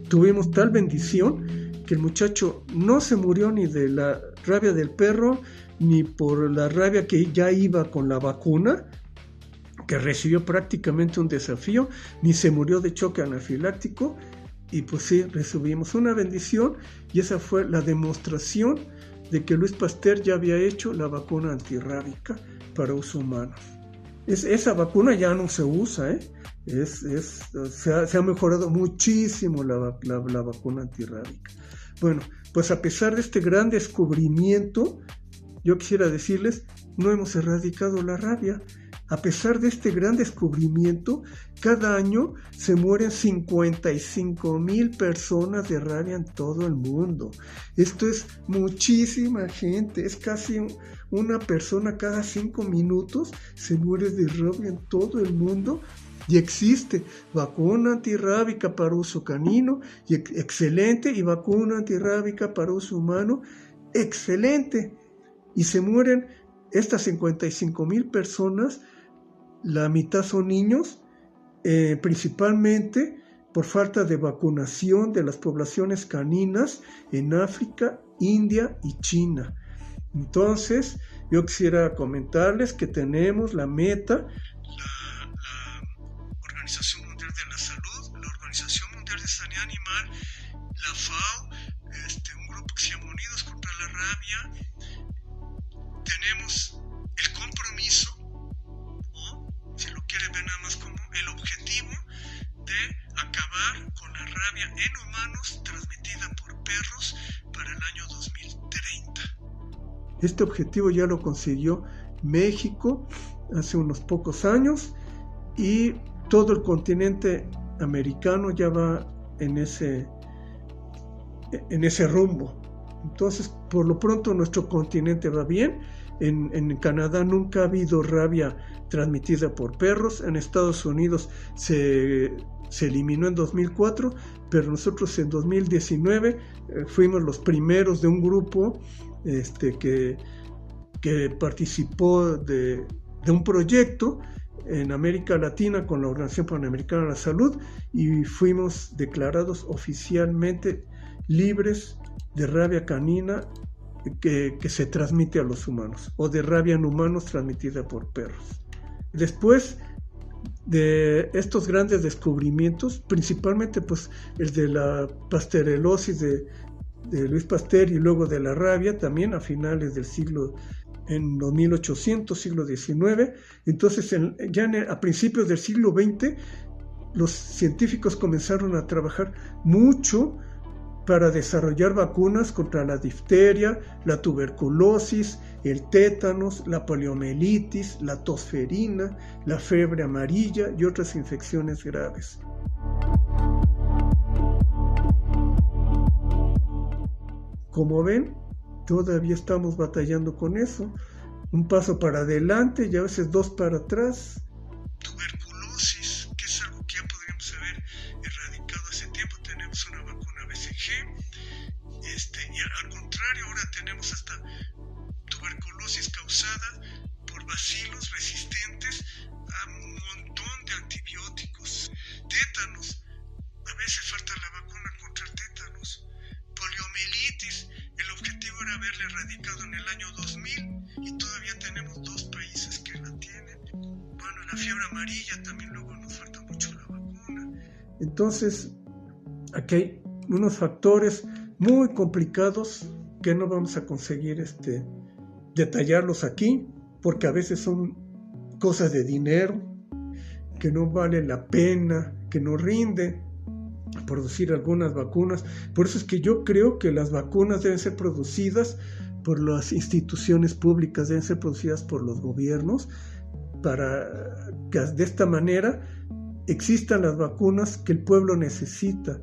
Speaker 3: tuvimos tal bendición que el muchacho no se murió ni de la rabia del perro, ni por la rabia que ya iba con la vacuna, que recibió prácticamente un desafío, ni se murió de choque anafiláctico. Y pues sí, recibimos una bendición, y esa fue la demostración de que Luis Pasteur ya había hecho la vacuna antirrábica para uso humano. Esa vacuna ya no se usa, se ha mejorado muchísimo la vacuna antirrábica. Bueno, pues a pesar de este gran descubrimiento, yo quisiera decirles, no hemos erradicado la rabia. A pesar de este gran descubrimiento, cada año se mueren 55,000 personas de rabia en todo el mundo. Esto es muchísima gente, es casi una persona cada 5 minutos se muere de rabia en todo el mundo. Y existe vacuna antirrábica para uso canino, y excelente, y vacuna antirrábica para uso humano, excelente. Y se mueren estas 55,000 personas. La mitad son niños, principalmente por falta de vacunación de las poblaciones caninas en África, India y China. Entonces, yo quisiera comentarles que tenemos la meta, la Organización Mundial de la Salud, la Organización Mundial de Sanidad Animal, la FAO, un grupo que se llama Unidos contra la Rabia, perros para el año 2030. Este objetivo ya lo consiguió México hace unos pocos años y todo el continente americano ya va en ese rumbo. Entonces, por lo pronto nuestro continente va bien. En Canadá nunca ha habido rabia transmitida por perros. En Estados Unidos se eliminó en 2004, pero nosotros en 2019 fuimos los primeros de un grupo que participó de un proyecto en América Latina con la Organización Panamericana de la Salud y fuimos declarados oficialmente libres de rabia canina que se transmite a los humanos o de rabia en humanos transmitida por perros. Después de estos grandes descubrimientos, principalmente pues el de la pasteurosis de Luis Pasteur y luego de la rabia también a finales del siglo en los 1800, siglo XIX. Entonces a principios del siglo XX los científicos comenzaron a trabajar mucho para desarrollar vacunas contra la difteria, la tuberculosis, el tétanos, la poliomielitis, la tosferina, la fiebre amarilla y otras infecciones graves. Como ven, todavía estamos batallando con eso. Un paso para adelante y a veces dos para atrás. Tuberculosis, que es algo que ya podríamos haber erradicado hace tiempo. Tenemos una vacuna BCG. Y al contrario, ahora tenemos hasta tuberculosis causada por bacilos resistentes a un montón de antibióticos. Tétanos, a veces falta la vacuna contra el tétanos. Poliomielitis, el objetivo era haberla erradicado en el año 2000 y todavía tenemos 2 países que la tienen. Bueno, la fiebre amarilla también luego nos falta mucho la vacuna. Entonces, aquí hay unos factores muy complicados que no vamos a conseguir detallarlos aquí, porque a veces son cosas de dinero, que no vale la pena, que no rinde producir algunas vacunas. Por eso es que yo creo que las vacunas deben ser producidas por las instituciones públicas, deben ser producidas por los gobiernos, para que de esta manera existan las vacunas que el pueblo necesita.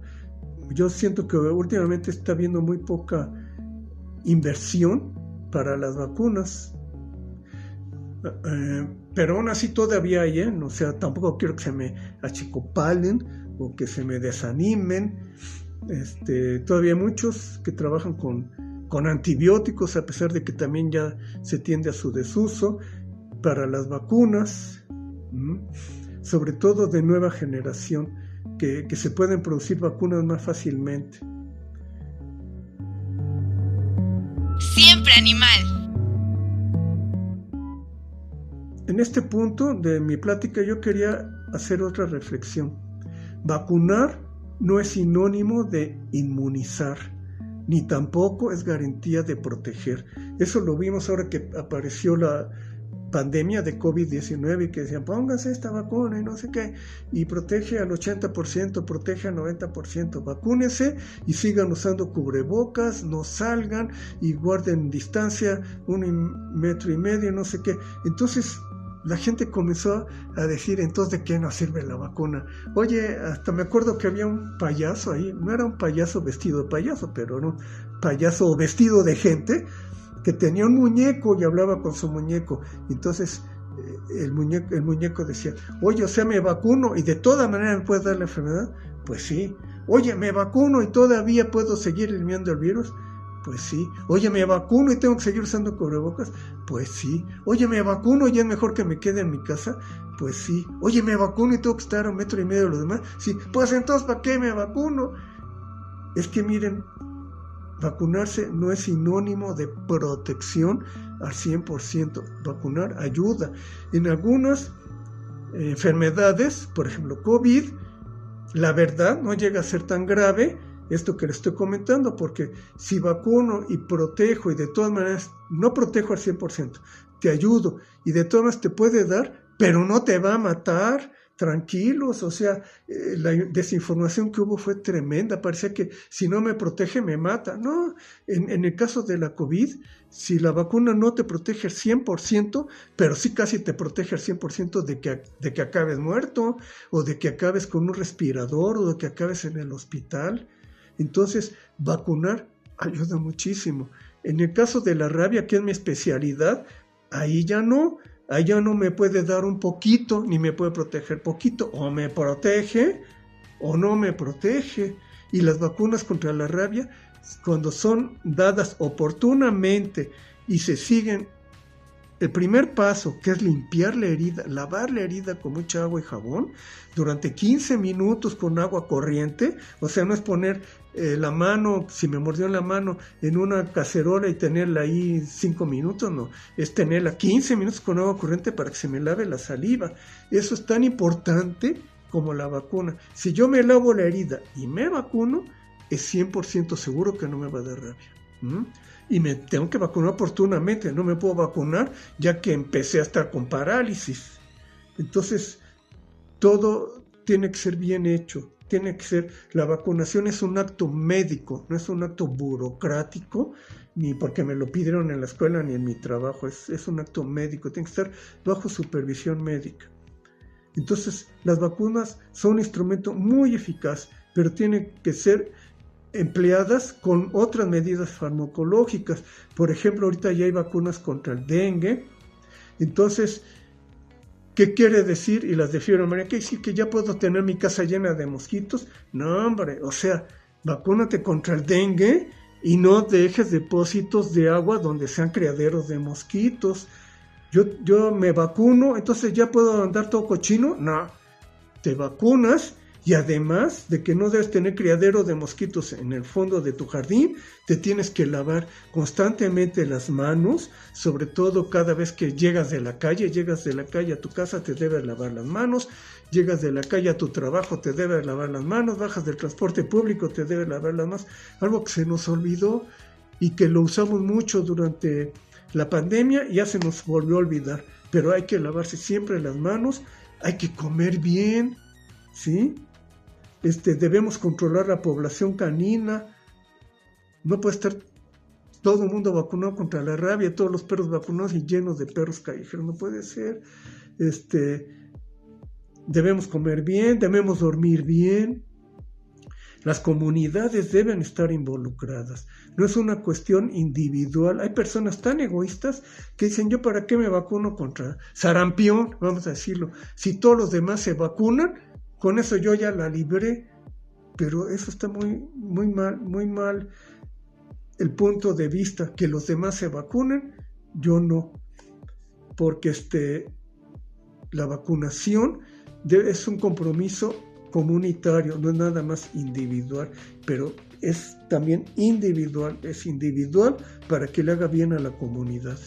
Speaker 3: Yo siento que últimamente está habiendo muy poca inversión para las vacunas, pero aún así todavía hay, o sea, tampoco quiero que se me achicopalen o que se me desanimen. Todavía hay muchos que trabajan con antibióticos, a pesar de que también ya se tiende a su desuso para las vacunas, sobre todo de nueva generación, que se pueden producir vacunas más fácilmente.
Speaker 1: Siempre animal.
Speaker 3: En este punto de mi plática yo quería hacer otra reflexión. Vacunar no es sinónimo de inmunizar, ni tampoco es garantía de proteger. Eso lo vimos ahora que apareció la pandemia de COVID-19 y que decían, pónganse esta vacuna y no sé qué, y protege al 80%, protege al 90%, vacúnense y sigan usando cubrebocas, no salgan y guarden distancia 1,5 metros, no sé qué. Entonces la gente comenzó a decir, entonces, ¿de qué nos sirve la vacuna? Oye, hasta me acuerdo que había un payaso ahí, no era un payaso vestido de payaso, pero era un payaso vestido de gente, que tenía un muñeco y hablaba con su muñeco. Entonces el muñeco decía, oye, o sea, me vacuno y de toda manera me puede dar la enfermedad. Pues sí. Oye, me vacuno y todavía puedo seguir eliminando el virus. Pues sí. Oye, me vacuno y tengo que seguir usando cubrebocas. Pues sí. Oye, me vacuno y es mejor que me quede en mi casa. Pues sí. Oye, me vacuno y tengo que estar a 1,5 metros de los demás. Sí. Pues entonces, ¿para qué me vacuno? Es que miren, vacunarse no es sinónimo de protección al 100%. Vacunar ayuda. En algunas enfermedades, por ejemplo COVID, la verdad no llega a ser tan grave esto que les estoy comentando, porque si vacuno y protejo y de todas maneras no protejo al 100%, te ayudo y de todas maneras te puede dar, pero no te va a matar, tranquilos, o sea, la desinformación que hubo fue tremenda, parecía que si no me protege me mata. No, en el caso de la COVID, si la vacuna no te protege al 100%, pero sí casi te protege al 100% de que acabes muerto, o de que acabes con un respirador, o de que acabes en el hospital. Entonces, vacunar ayuda muchísimo. En el caso de la rabia, que es mi especialidad, ahí ya no me puede dar un poquito, ni me puede proteger poquito, o me protege o no me protege. Y las vacunas contra la rabia, cuando son dadas oportunamente y se siguen el primer paso, que es limpiar la herida, lavar la herida con mucha agua y jabón, durante 15 minutos con agua corriente, o sea, no es poner la mano, si me mordió la mano, en una cacerola y tenerla ahí 5 minutos, no, es tenerla 15 minutos con agua corriente para que se me lave la saliva. Eso es tan importante como la vacuna. Si yo me lavo la herida y me vacuno, es 100% seguro que no me va a dar rabia. Y me tengo que vacunar oportunamente, no me puedo vacunar ya que empecé a estar con parálisis. Entonces, todo tiene que ser bien hecho. La vacunación es un acto médico, no es un acto burocrático, ni porque me lo pidieron en la escuela ni en mi trabajo, es un acto médico, tiene que estar bajo supervisión médica. Entonces, las vacunas son un instrumento muy eficaz, pero tienen que ser empleadas con otras medidas farmacológicas. Por ejemplo, ahorita ya hay vacunas contra el dengue. Entonces, ¿qué quiere decir? Y las de fiebre amarilla, ¿qué decir? ¿Que ya puedo tener mi casa llena de mosquitos? No, hombre, o sea, vacúnate contra el dengue y no dejes depósitos de agua donde sean criaderos de mosquitos. Yo me vacuno, entonces ya puedo andar todo cochino. No, te vacunas. Y además de que no debes tener criadero de mosquitos en el fondo de tu jardín, te tienes que lavar constantemente las manos, sobre todo cada vez que llegas de la calle a tu casa, te debes lavar las manos, llegas de la calle a tu trabajo, te debes lavar las manos, bajas del transporte público, te debes lavar las manos, algo que se nos olvidó y que lo usamos mucho durante la pandemia y ya se nos volvió a olvidar, pero hay que lavarse siempre las manos, hay que comer bien, ¿sí? Debemos controlar la población canina. No puede estar todo el mundo vacunado contra la rabia, todos los perros vacunados y llenos de perros callejeros. No puede ser. Debemos comer bien, debemos dormir bien. Las comunidades deben estar involucradas. No es una cuestión individual. Hay personas tan egoístas que dicen, ¿yo para qué me vacuno contra sarampión? Vamos a decirlo. Si todos los demás se vacunan, con eso yo ya la libré, pero eso está muy mal el punto de vista, que los demás se vacunen, yo no, porque la vacunación es un compromiso comunitario, no es nada más individual, pero es también individual, es individual para que le haga bien a la comunidad.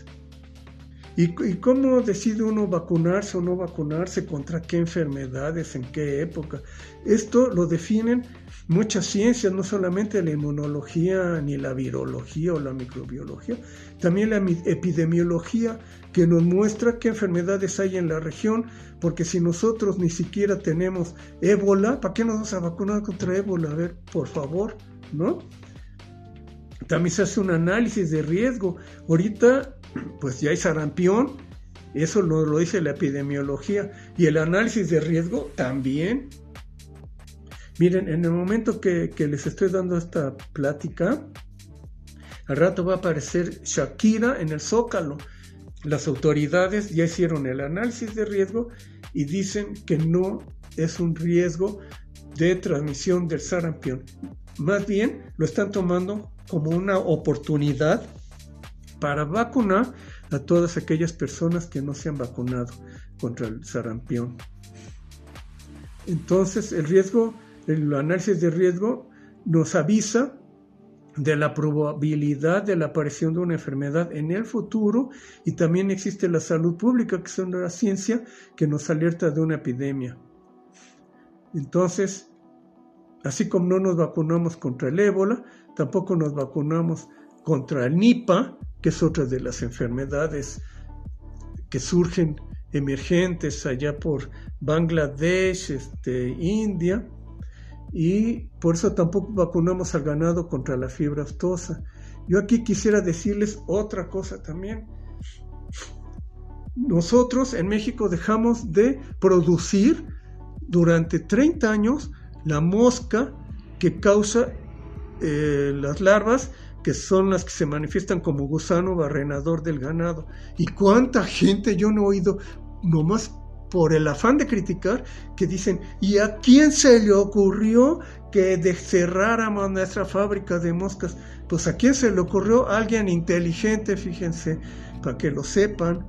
Speaker 3: ¿Y cómo decide uno vacunarse o no vacunarse? ¿Contra qué enfermedades? ¿En qué época? Esto lo definen muchas ciencias, no solamente la inmunología, ni la virología o la microbiología, también la epidemiología, que nos muestra qué enfermedades hay en la región, porque si nosotros ni siquiera tenemos ébola, ¿para qué nos vamos a vacunar contra ébola? A ver, por favor, ¿no? También se hace un análisis de riesgo. Ahorita pues ya hay sarampión, eso lo dice la epidemiología, y el análisis de riesgo también. Miren, en el momento que les estoy dando esta plática, al rato va a aparecer Shakira en el Zócalo. Las autoridades ya hicieron el análisis de riesgo y dicen que no es un riesgo de transmisión del sarampión. Más bien lo están tomando como una oportunidad para vacunar a todas aquellas personas que no se han vacunado contra el sarampión. Entonces, el análisis de riesgo nos avisa de la probabilidad de la aparición de una enfermedad en el futuro, y también existe la salud pública, que es una ciencia que nos alerta de una epidemia. Entonces, así como no nos vacunamos contra el ébola, tampoco nos vacunamos contra el Nipah, que es otra de las enfermedades que surgen emergentes allá por Bangladesh, India, y por eso tampoco vacunamos al ganado contra la fiebre aftosa. Yo aquí quisiera decirles otra cosa también. Nosotros en México dejamos de producir durante 30 años la mosca que causa las larvas, que son las que se manifiestan como gusano barrenador del ganado. ¿Y cuánta gente yo no he oído, nomás por el afán de criticar, que dicen, ¿y a quién se le ocurrió que cerráramos nuestra fábrica de moscas? Pues a quién se le ocurrió, alguien inteligente, fíjense, para que lo sepan,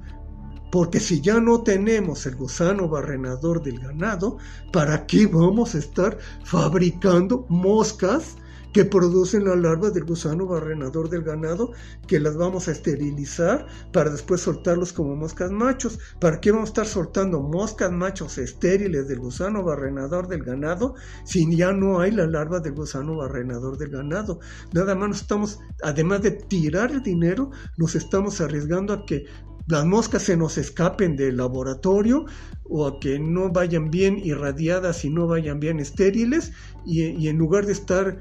Speaker 3: porque si ya no tenemos el gusano barrenador del ganado, ¿para qué vamos a estar fabricando moscas que producen las larvas del gusano barrenador del ganado, que las vamos a esterilizar para después soltarlos como moscas machos? ¿Para qué vamos a estar soltando moscas machos estériles del gusano barrenador del ganado si ya no hay la larva del gusano barrenador del ganado? Nada más nos estamos, además de tirar el dinero, nos estamos arriesgando a que las moscas se nos escapen del laboratorio, o a que no vayan bien irradiadas y no vayan bien estériles, y en lugar de estar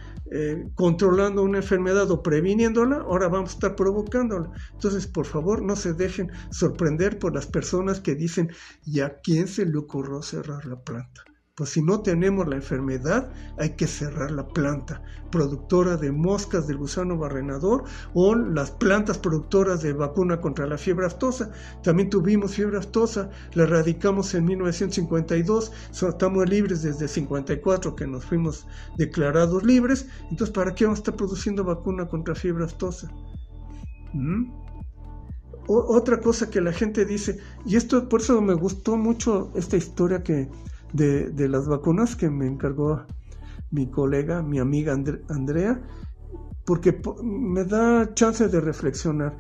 Speaker 3: controlando una enfermedad o previniéndola, ahora vamos a estar provocándola. Entonces, por favor, no se dejen sorprender por las personas que dicen, ¿y a quién se le ocurrió cerrar la planta? Pues si no tenemos la enfermedad, hay que cerrar la planta productora de moscas del gusano barrenador, o las plantas productoras de vacuna contra la fiebre aftosa. También tuvimos fiebre aftosa, la erradicamos en 1952, estamos libres desde 54 que nos fuimos declarados libres. Entonces, ¿para qué vamos a estar produciendo vacuna contra fiebre aftosa? Otra cosa que la gente dice, y esto por eso me gustó mucho esta historia de las vacunas que me encargó mi colega, mi amiga Andrea, porque me da chance de reflexionar,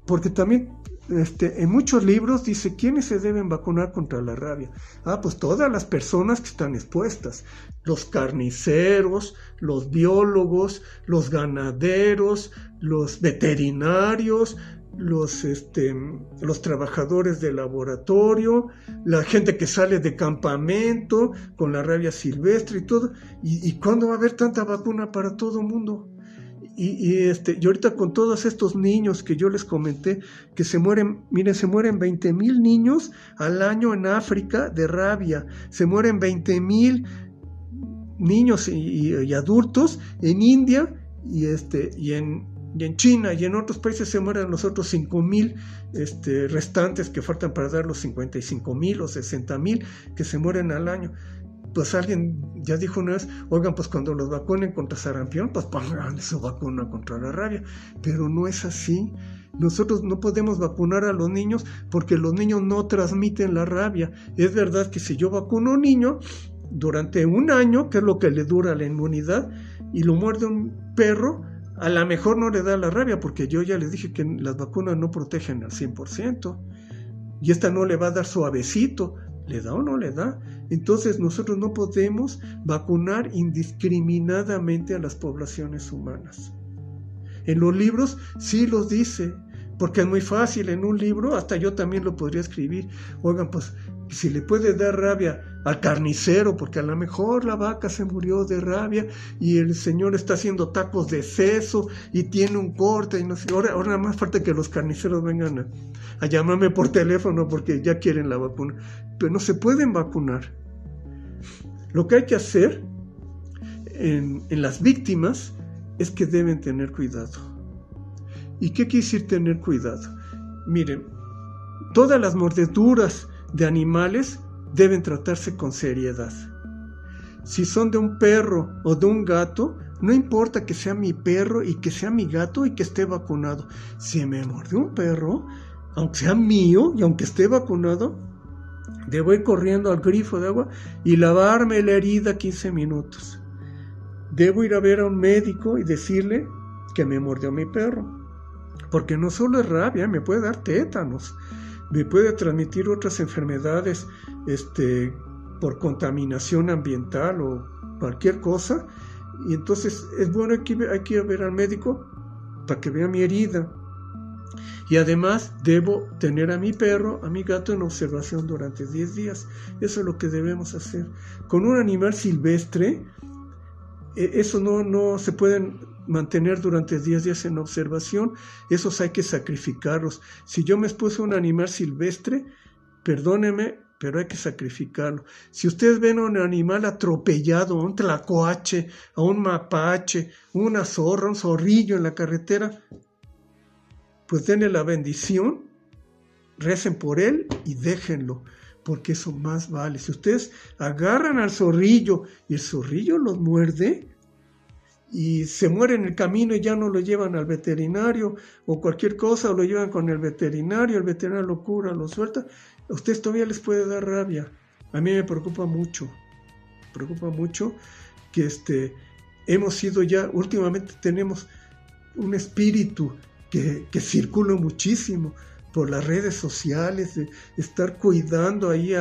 Speaker 3: porque también en muchos libros dice quiénes se deben vacunar contra la rabia. Pues todas las personas que están expuestas, los carniceros, los biólogos, los ganaderos, los veterinarios, los trabajadores de laboratorio, la gente que sale de campamento con la rabia silvestre y todo. ¿Y cuándo va a haber tanta vacuna para todo el mundo? Y ahorita con todos estos niños que yo les comenté, que se mueren, miren, se mueren 20,000 niños al año en África de rabia, se mueren 20,000 niños y adultos en India, y en China y en otros países se mueren los otros 5,000 restantes que faltan para dar los 55,000 o 60,000 que se mueren al año. Pues alguien ya dijo una vez, oigan, pues cuando los vacunen contra sarampión, pues pongan su vacuna contra la rabia. Pero no es así. Nosotros no podemos vacunar a los niños porque los niños no transmiten la rabia. Es verdad que si yo vacuno a un niño durante un año, que es lo que le dura la inmunidad, y lo muerde un perro, a lo mejor no le da la rabia, porque yo ya les dije que las vacunas no protegen al 100%, y esta no le va a dar suavecito, ¿le da o no le da? Entonces nosotros no podemos vacunar indiscriminadamente a las poblaciones humanas. En los libros sí los dice, porque es muy fácil, en un libro, hasta yo también lo podría escribir. Oigan, pues si le puede dar rabia al carnicero, porque a lo mejor la vaca se murió de rabia y el señor está haciendo tacos de seso y tiene un corte, y no sé, ahora nada más falta que los carniceros vengan a llamarme por teléfono porque ya quieren la vacuna, pero no se pueden vacunar. Lo que hay que hacer en las víctimas es que deben tener cuidado. ¿Y qué quiere decir tener cuidado? Miren, todas las mordeduras de animales deben tratarse con seriedad. Si son de un perro o de un gato, no importa que sea mi perro y que sea mi gato y que esté vacunado. Si me mordió un perro, aunque sea mío y aunque esté vacunado, debo ir corriendo al grifo de agua y lavarme la herida 15 minutos. Debo ir a ver a un médico y decirle que me mordió mi perro, porque no solo es rabia, me puede dar tétanos, me puede transmitir otras enfermedades por contaminación ambiental o cualquier cosa, y entonces es bueno que hay que ir a ver al médico para que vea mi herida Y además debo tener a mi perro, a mi gato en observación durante 10 días. Eso es lo que debemos hacer. Con un animal silvestre, eso no se pueden mantener durante 10 días en observación. Esos hay que sacrificarlos. Si yo me expuse a un animal silvestre, perdóneme, pero hay que sacrificarlo. Si ustedes ven a un animal atropellado, a un tlacuache, a un mapache, una zorra, un zorrillo en la carretera, pues denle la bendición, recen por él y déjenlo, porque eso más vale. Si ustedes agarran al zorrillo y el zorrillo los muerde y se muere en el camino y ya no lo llevan al veterinario o cualquier cosa, o lo llevan con el veterinario lo cura, lo suelta, a ustedes todavía les puede dar rabia. A mí me preocupa mucho que hemos sido ya, últimamente tenemos un espíritu que circula muchísimo por las redes sociales, de estar cuidando ahí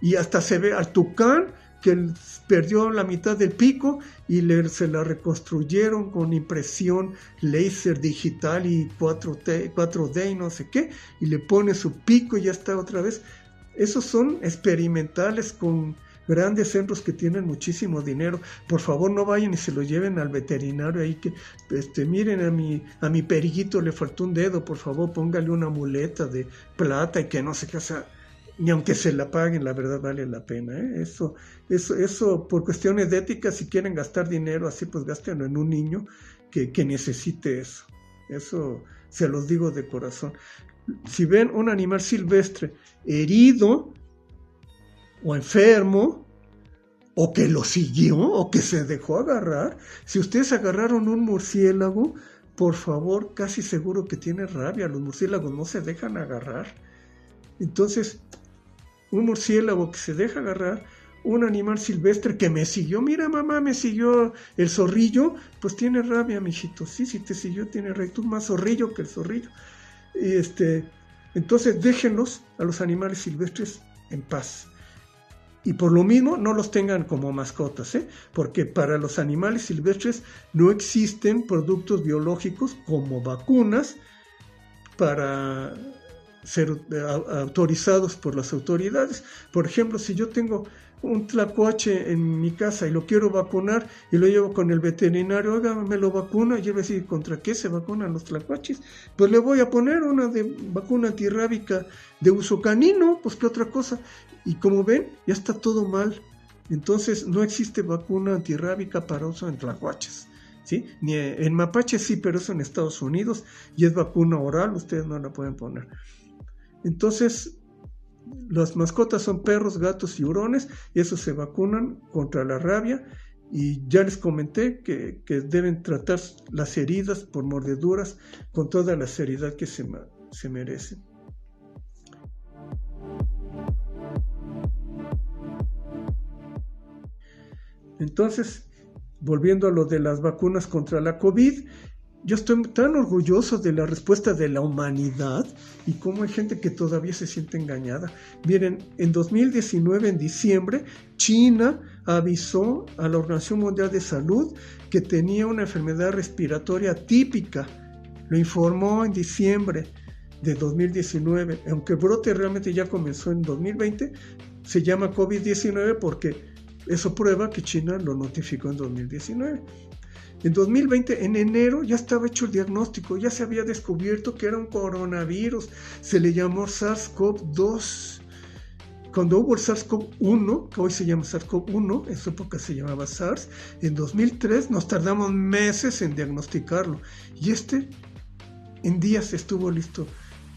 Speaker 3: y hasta se ve al tucán que perdió la mitad del pico y se la reconstruyeron con impresión láser digital y 4D y no sé qué, y le pone su pico y ya está otra vez. Esos son experimentales con grandes centros que tienen muchísimo dinero. Por favor, no vayan y se lo lleven al veterinario ahí que, miren, a mi periguito le faltó un dedo, por favor, póngale una muleta de plata y que no sé qué, o sea, ni aunque se la paguen, la verdad vale la pena, ¿eh? Eso por cuestiones de ética, si quieren gastar dinero así, pues gástenlo en un niño que necesite eso. Eso se los digo de corazón. Si ven un animal silvestre herido o enfermo, o que lo siguió, o que se dejó agarrar, si ustedes agarraron un murciélago, por favor, casi seguro que tiene rabia. Los murciélagos no se dejan agarrar. Entonces, un murciélago que se deja agarrar, un animal silvestre que me siguió, mira mamá, me siguió el zorrillo, pues tiene rabia, mijito. Sí, si te siguió, tiene rabia. Tú más zorrillo que el zorrillo. Y entonces déjenlos a los animales silvestres en paz. Y por lo mismo no los tengan como mascotas, porque para los animales silvestres no existen productos biológicos como vacunas para ser autorizados por las autoridades. Por ejemplo, si yo tengo un tlacuache en mi casa y lo quiero vacunar y lo llevo con el veterinario, oiga, me lo vacuna, y yo voy a decir, ¿contra qué se vacunan los tlacuaches? Pues le voy a poner una de vacuna antirrábica de uso canino, pues qué otra cosa. Y como ven, ya está todo mal. Entonces no existe vacuna antirrábica para uso en tlacuaches, ¿sí? Ni en mapaches sí, pero eso en Estados Unidos, y es vacuna oral, ustedes no la pueden poner. Entonces, las mascotas son perros, gatos y hurones, y esos se vacunan contra la rabia, y ya les comenté que deben tratar las heridas por mordeduras con toda la seriedad que se merecen. Entonces, volviendo a lo de las vacunas contra la COVID, yo estoy tan orgulloso de la respuesta de la humanidad y cómo hay gente que todavía se siente engañada. Miren, en 2019, en diciembre, China avisó a la Organización Mundial de Salud que tenía una enfermedad respiratoria típica. Lo informó en diciembre de 2019. Aunque el brote realmente ya comenzó en 2020, se llama COVID-19 porque eso prueba que China lo notificó en 2019. En 2020, en enero, ya estaba hecho el diagnóstico, ya se había descubierto que era un coronavirus, se le llamó SARS-CoV-2. Cuando hubo el SARS-CoV-1, que hoy se llama SARS-CoV-1, en su época se llamaba SARS, en 2003 nos tardamos meses en diagnosticarlo, y en días estuvo listo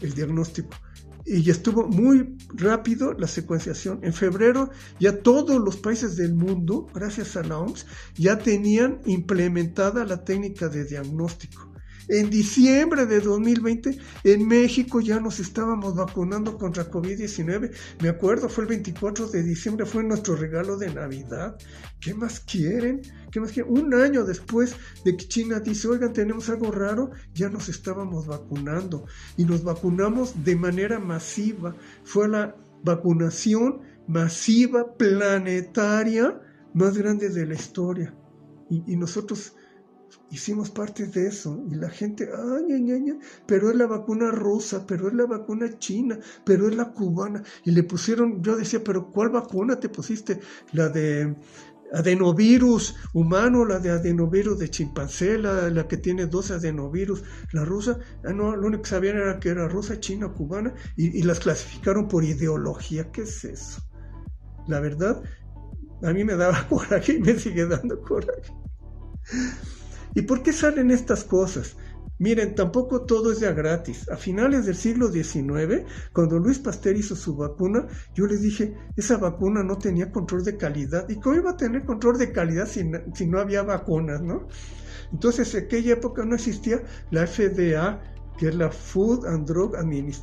Speaker 3: el diagnóstico. Y ya estuvo muy rápido la secuenciación. En febrero ya todos los países del mundo, gracias a la OMS, ya tenían implementada la técnica de diagnóstico. En diciembre de 2020, en México ya nos estábamos vacunando contra COVID-19. Me acuerdo, fue el 24 de diciembre, fue nuestro regalo de Navidad. ¿Qué más quieren? Un año después de que China dice, oigan, tenemos algo raro, ya nos estábamos vacunando. Y nos vacunamos de manera masiva. Fue la vacunación masiva, planetaria, más grande de la historia. Y nosotros hicimos parte de eso, y la gente, pero es la vacuna rusa, pero es la vacuna china, pero es la cubana, y le pusieron, yo decía, pero ¿cuál vacuna te pusiste? ¿La de adenovirus humano, la de adenovirus de chimpancé, la que tiene 2 adenovirus, la rusa? No, lo único que sabían era que era rusa, china, cubana, y las clasificaron por ideología. ¿Qué es eso? La verdad, a mí me daba coraje y me sigue dando coraje. ¿Y por qué salen estas cosas? Miren, tampoco todo es ya gratis. A finales del siglo XIX, cuando Luis Pasteur hizo su vacuna, yo les dije, esa vacuna no tenía control de calidad. ¿Y cómo iba a tener control de calidad si no había vacunas, no? Entonces, en aquella época no existía la FDA, que es la Food and Drug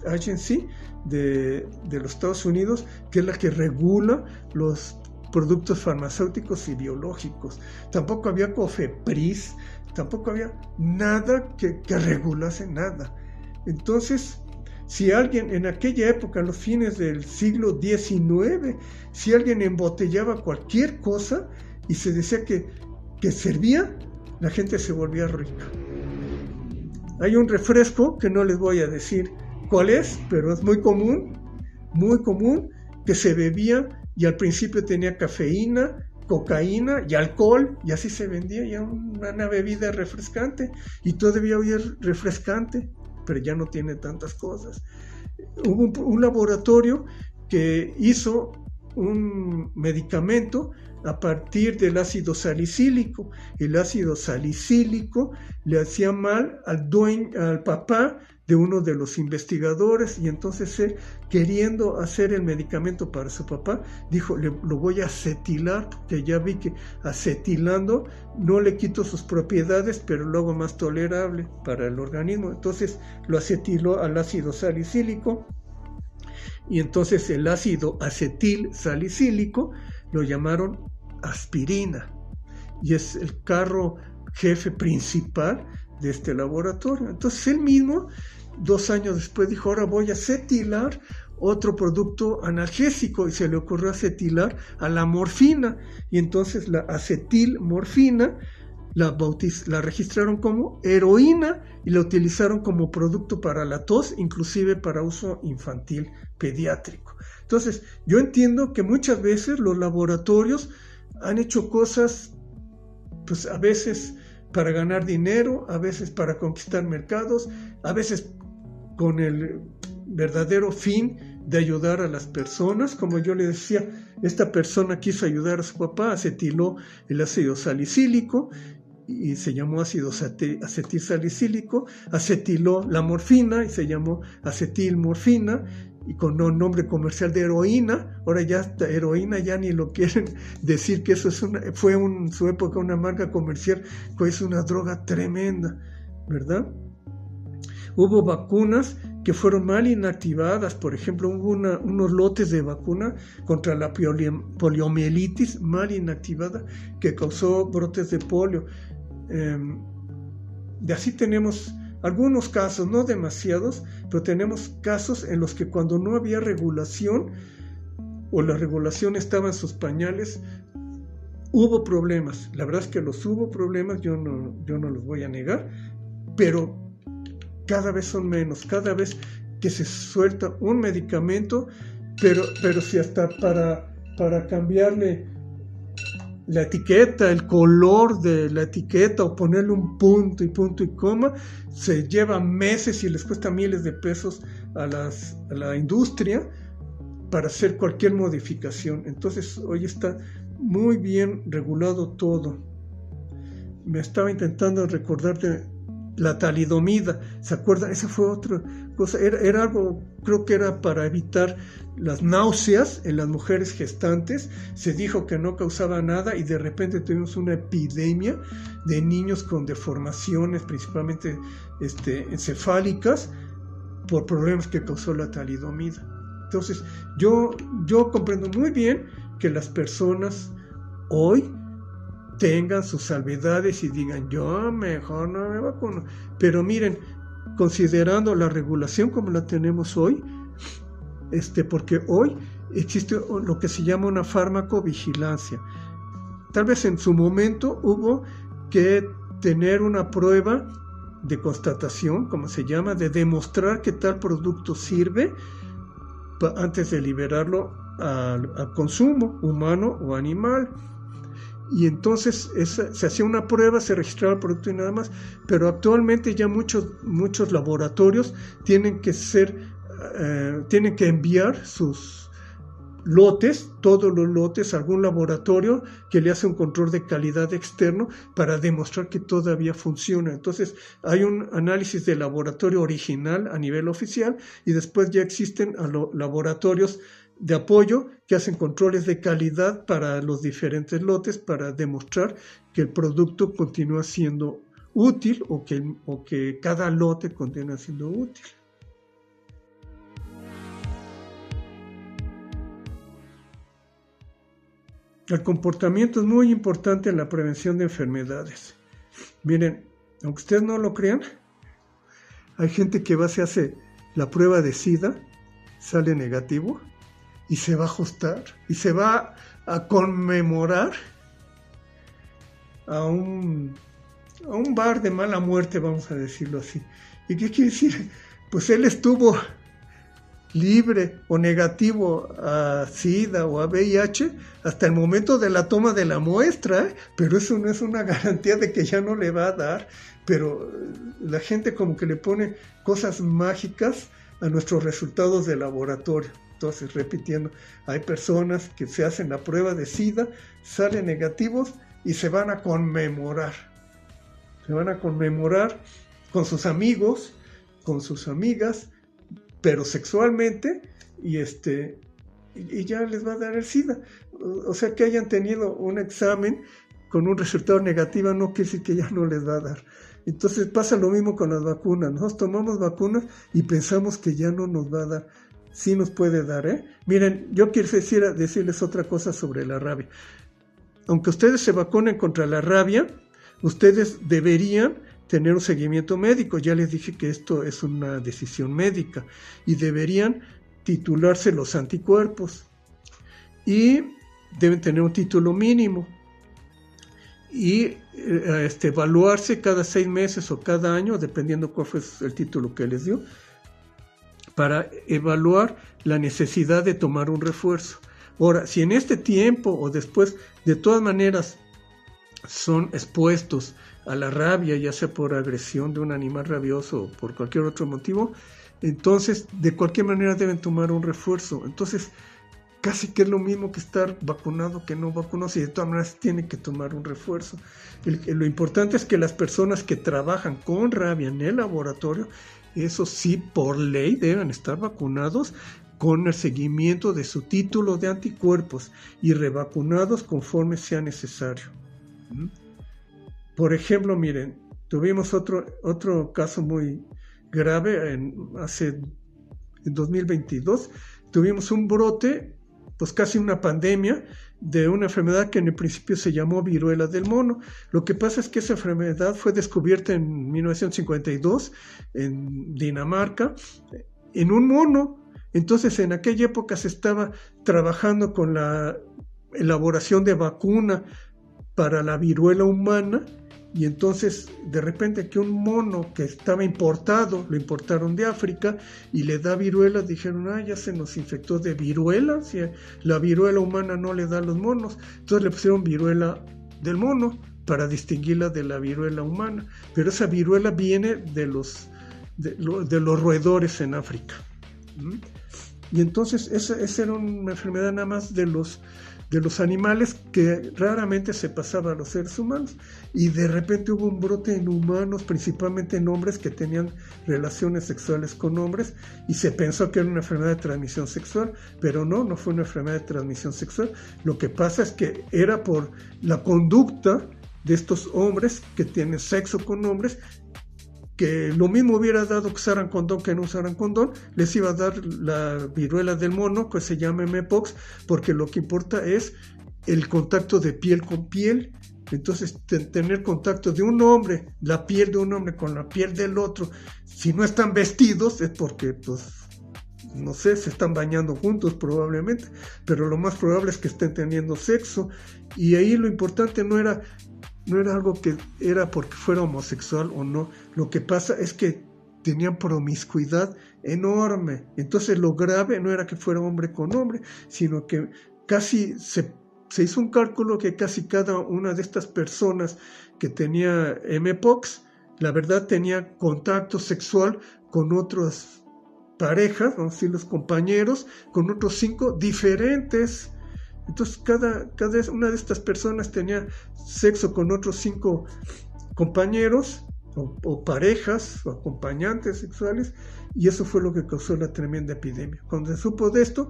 Speaker 3: Agency de los Estados Unidos, que es la que regula los productos farmacéuticos y biológicos. Tampoco había COFEPRIS, tampoco había nada que regulase nada. Entonces, si alguien en aquella época, a los fines del siglo XIX, si alguien embotellaba cualquier cosa y se decía que servía, la gente se volvía rica. Hay un refresco que no les voy a decir cuál es, pero es muy común, que se bebía y al principio tenía cafeína, cocaína y alcohol, y así se vendía ya una bebida refrescante, y todavía hoy es refrescante, pero ya no tiene tantas cosas. Hubo un laboratorio que hizo un medicamento a partir del ácido salicílico. El ácido salicílico le hacía mal al papá de uno de los investigadores, y entonces él, queriendo hacer el medicamento para su papá, dijo, lo voy a acetilar, porque ya vi que acetilando no le quito sus propiedades, pero lo hago más tolerable para el organismo. Entonces lo acetiló al ácido salicílico, y entonces el ácido acetil salicílico lo llamaron aspirina, y es el carro jefe principal de este laboratorio. Entonces él mismo, 2 años después, dijo, ahora voy a acetilar otro producto analgésico, y se le ocurrió acetilar a la morfina, y entonces la acetilmorfina la registraron como heroína y la utilizaron como producto para la tos, inclusive para uso infantil pediátrico. Entonces, yo entiendo que muchas veces los laboratorios han hecho cosas, pues a veces para ganar dinero, a veces para conquistar mercados, a veces con el verdadero fin de ayudar a las personas. Como yo le decía, esta persona quiso ayudar a su papá, acetiló el ácido salicílico y se llamó ácido acetilsalicílico, acetiló la morfina y se llamó acetilmorfina, y con un nombre comercial de heroína. Ahora ya heroína ya ni lo quieren decir, que eso fue en su época una marca comercial, que es una droga tremenda, ¿verdad? Hubo vacunas que fueron mal inactivadas. Por ejemplo, hubo unos lotes de vacuna contra la poliomielitis mal inactivada que causó brotes de polio. De así tenemos algunos casos, no demasiados, pero tenemos casos en los que cuando no había regulación o la regulación estaba en sus pañales, hubo problemas. La verdad es que hubo problemas, yo no los voy a negar, pero cada vez son menos, cada vez que se suelta un medicamento, pero si hasta para cambiarle la etiqueta, el color de la etiqueta, o ponerle un punto y coma, se lleva meses y les cuesta miles de pesos a la industria para hacer cualquier modificación. Entonces hoy está muy bien regulado todo. Me estaba intentando recordar de la talidomida, ¿se acuerdan? Esa fue otra cosa, era algo, creo que era para evitar las náuseas en las mujeres gestantes. Se dijo que no causaba nada, y de repente tuvimos una epidemia de niños con deformaciones, principalmente encefálicas, por problemas que causó la talidomida. Entonces, yo comprendo muy bien que las personas hoy tengan sus salvedades y digan, yo mejor no me vacuno. Pero miren, considerando la regulación como la tenemos hoy, porque hoy existe lo que se llama una farmacovigilancia. Tal vez en su momento hubo que tener una prueba de constatación, como se llama, de demostrar que tal producto sirve antes de liberarlo al consumo humano o animal. Y entonces se hacía una prueba, se registraba el producto y nada más, pero actualmente ya muchos laboratorios tienen que enviar sus lotes, todos los lotes, a algún laboratorio que le hace un control de calidad externo para demostrar que todavía funciona. Entonces hay un análisis de laboratorio original a nivel oficial y después ya existen laboratorios de apoyo que hacen controles de calidad para los diferentes lotes para demostrar que el producto continúa siendo útil o que cada lote continúa siendo útil. El comportamiento es muy importante en la prevención de enfermedades. Miren, aunque ustedes no lo crean, hay gente que se hace la prueba de SIDA, sale negativo, y se va a ajustar, y se va a conmemorar a un bar de mala muerte, vamos a decirlo así. ¿Y qué quiere decir? Pues él estuvo libre o negativo a SIDA o a VIH hasta el momento de la toma de la muestra, pero eso no es una garantía de que ya no le va a dar. Pero la gente como que le pone cosas mágicas a nuestros resultados de laboratorio. Entonces, repitiendo, hay personas que se hacen la prueba de SIDA, salen negativos y se van a conmemorar. Se van a conmemorar con sus amigos, con sus amigas, pero sexualmente, y ya les va a dar el SIDA. O sea, que hayan tenido un examen con un resultado negativo no quiere decir que ya no les va a dar. Entonces pasa lo mismo con las vacunas. Nosotros tomamos vacunas y pensamos que ya no nos va a dar. Sí nos puede dar, Miren, yo quiero decirles otra cosa sobre la rabia. Aunque ustedes se vacunen contra la rabia, ustedes deberían tener un seguimiento médico. Ya les dije que esto es una decisión médica y deberían titularse los anticuerpos y deben tener un título mínimo y evaluarse cada 6 meses o cada año, dependiendo cuál fue el título que les dio, para evaluar la necesidad de tomar un refuerzo. Ahora, si en este tiempo o después, de todas maneras, son expuestos a la rabia, ya sea por agresión de un animal rabioso o por cualquier otro motivo, entonces de cualquier manera deben tomar un refuerzo. Entonces, casi que es lo mismo que estar vacunado que no vacunado, y de todas maneras tienen que tomar un refuerzo. Lo importante es que las personas que trabajan con rabia en el laboratorio, eso sí, por ley deben estar vacunados con el seguimiento de su título de anticuerpos y revacunados conforme sea necesario. Por ejemplo, miren, tuvimos otro caso muy grave en 2022. Tuvimos un brote, pues casi una pandemia, de una enfermedad que en el principio se llamó viruela del mono. Lo que pasa es que esa enfermedad fue descubierta en 1952 en Dinamarca, en un mono. Entonces en aquella época se estaba trabajando con la elaboración de vacuna para la viruela humana, y entonces de repente que un mono que estaba importado, lo importaron de África y le da viruela, dijeron, ya se nos infectó de viruela, si la viruela humana no le da a los monos, entonces le pusieron viruela del mono para distinguirla de la viruela humana, pero esa viruela viene de los roedores en África. Y entonces esa era una enfermedad nada más de los animales que raramente se pasaba a los seres humanos, y de repente hubo un brote en humanos, principalmente en hombres que tenían relaciones sexuales con hombres, y se pensó que era una enfermedad de transmisión sexual, pero no fue una enfermedad de transmisión sexual. Lo que pasa es que era por la conducta de estos hombres que tienen sexo con hombres, que lo mismo hubiera dado que usaran condón que no usaran condón, les iba a dar la viruela del mono, que se llama mpox, porque lo que importa es el contacto de piel con piel. Entonces, tener contacto de un hombre, la piel de un hombre con la piel del otro, si no están vestidos, es porque, no sé, se están bañando juntos probablemente, pero lo más probable es que estén teniendo sexo, y ahí lo importante no era no era algo que era porque fuera homosexual o no. Lo que pasa es que tenían promiscuidad enorme. Entonces lo grave no era que fuera hombre con hombre, sino que casi se hizo un cálculo que casi cada una de estas personas que tenía mpox, la verdad tenía contacto sexual con otras parejas, vamos a decir los compañeros, con otros 5 diferentes. Entonces cada una de estas personas tenía sexo con otros 5 compañeros o parejas o acompañantes sexuales, y eso fue lo que causó la tremenda epidemia. Cuando se supo de esto,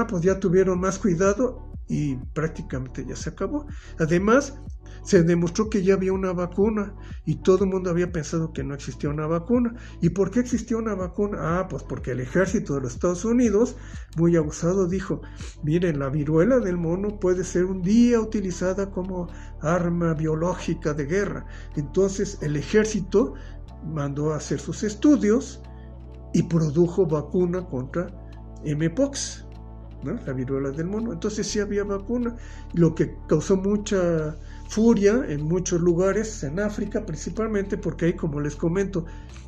Speaker 3: pues ya tuvieron más cuidado y prácticamente ya se acabó. Además, se demostró que ya había una vacuna y todo el mundo había pensado que no existía una vacuna. ¿Y por qué existía una vacuna? Pues porque el ejército de los Estados Unidos, muy abusado, dijo, miren, la viruela del mono puede ser un día utilizada como arma biológica de guerra. Entonces el ejército mandó a hacer sus estudios y produjo vacuna contra mpox, ¿no? La viruela del mono. Entonces sí había vacuna, lo que causó mucha furia en muchos lugares, en África principalmente, porque ahí, como les comento,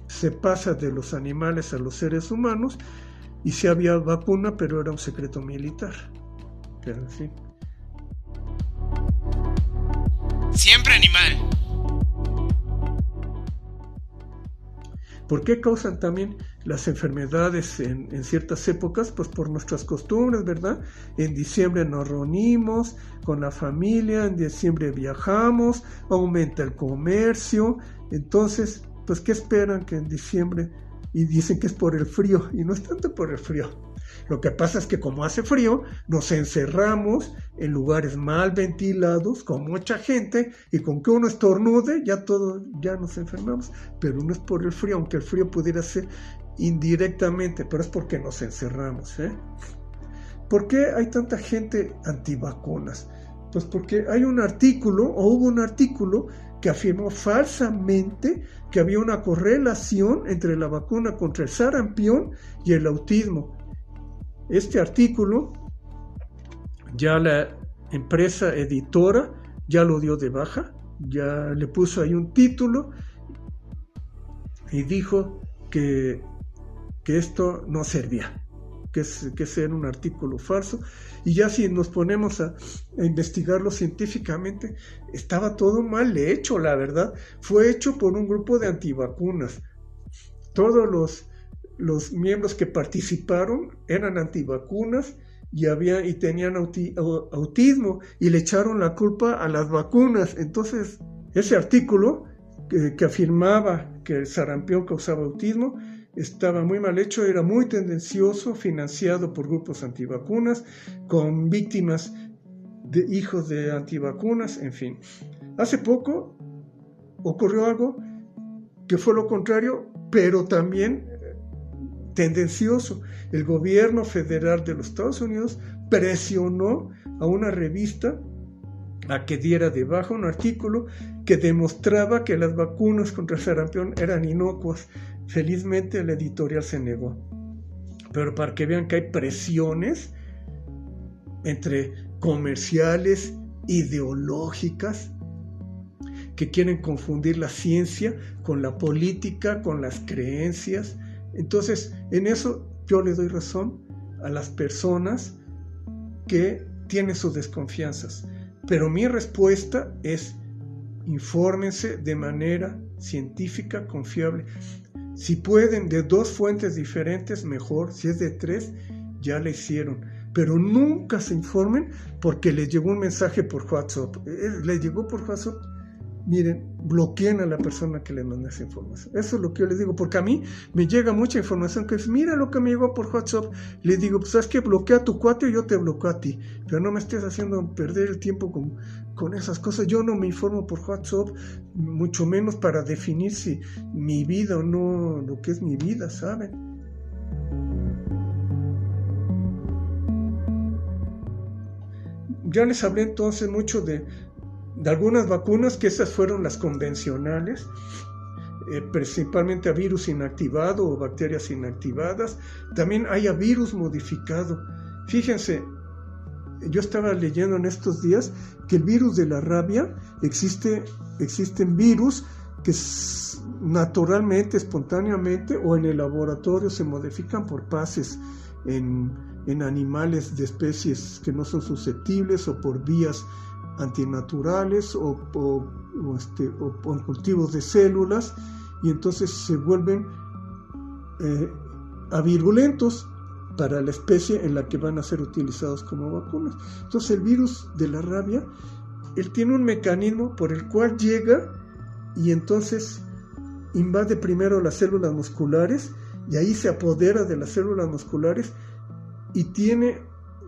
Speaker 3: se pasa de los animales a los seres humanos, y sí había vacuna, pero era un secreto militar. Pero en fin.
Speaker 4: Siempre animal.
Speaker 3: ¿Por qué causan también las enfermedades en ciertas épocas? Pues por nuestras costumbres, ¿verdad? En diciembre nos reunimos con la familia, en diciembre viajamos, aumenta el comercio. Entonces, pues, ¿qué esperan que en diciembre? Y dicen que es por el frío, y no es tanto por el frío. Lo que pasa es que como hace frío, nos encerramos en lugares mal ventilados, con mucha gente, y con que uno estornude, ya nos enfermamos. Pero no es por el frío, aunque el frío pudiera ser indirectamente, pero es porque nos encerramos, ¿eh? ¿Por qué hay tanta gente antivacunas? Pues porque hay un artículo, o hubo un artículo, que afirmó falsamente que había una correlación entre la vacuna contra el sarampión y el autismo. Este artículo, ya la empresa editora ya lo dio de baja, ya le puso ahí un título y dijo que esto no servía, que ese era un artículo falso. Y ya si nos ponemos a investigarlo científicamente, estaba todo mal hecho, la verdad. Fue hecho por un grupo de antivacunas. Todos los miembros que participaron eran antivacunas y tenían autismo, y le echaron la culpa a las vacunas. Entonces, ese artículo que afirmaba que el sarampión causaba autismo estaba muy mal hecho, era muy tendencioso, financiado por grupos antivacunas, con víctimas de hijos de antivacunas, en fin. Hace poco ocurrió algo que fue lo contrario, pero también tendencioso. El gobierno federal de los Estados Unidos presionó a una revista a que diera de baja un artículo que demostraba que las vacunas contra el sarampión eran inocuas. Felizmente la editorial se negó. Pero para que vean que hay presiones entre comerciales, ideológicas, que quieren confundir la ciencia con la política, con las creencias. Entonces, en eso yo le doy razón a las personas que tienen sus desconfianzas. Pero mi respuesta es: infórmense de manera científica, confiable. Si pueden de 2 fuentes diferentes, mejor. Si es de 3, ya la hicieron. Pero nunca se informen porque les llegó un mensaje por WhatsApp. Les llegó por WhatsApp. Miren, bloqueen a la persona que les manda esa información. Eso es lo que yo les digo, porque a mí me llega mucha información que es: mira lo que me llegó por WhatsApp. Les digo, pues sabes que bloquea a tu cuate y yo te bloqueo a ti. Pero no me estés haciendo perder el tiempo con esas cosas. Yo no me informo por WhatsApp, mucho menos para definir si mi vida o no, lo que es mi vida, ¿saben? Ya les hablé entonces mucho de algunas vacunas, que esas fueron las convencionales, principalmente a virus inactivado o bacterias inactivadas. También hay a virus modificado. Fíjense, yo estaba leyendo en estos días que el virus de la rabia, existen virus que naturalmente, espontáneamente o en el laboratorio se modifican por pases en animales de especies que no son susceptibles o por vías antinaturales o en cultivos de células, y entonces se vuelven avirulentos para la especie en la que van a ser utilizados como vacunas. Entonces el virus de la rabia, él tiene un mecanismo por el cual llega y entonces invade primero las células musculares y ahí se apodera de las células musculares y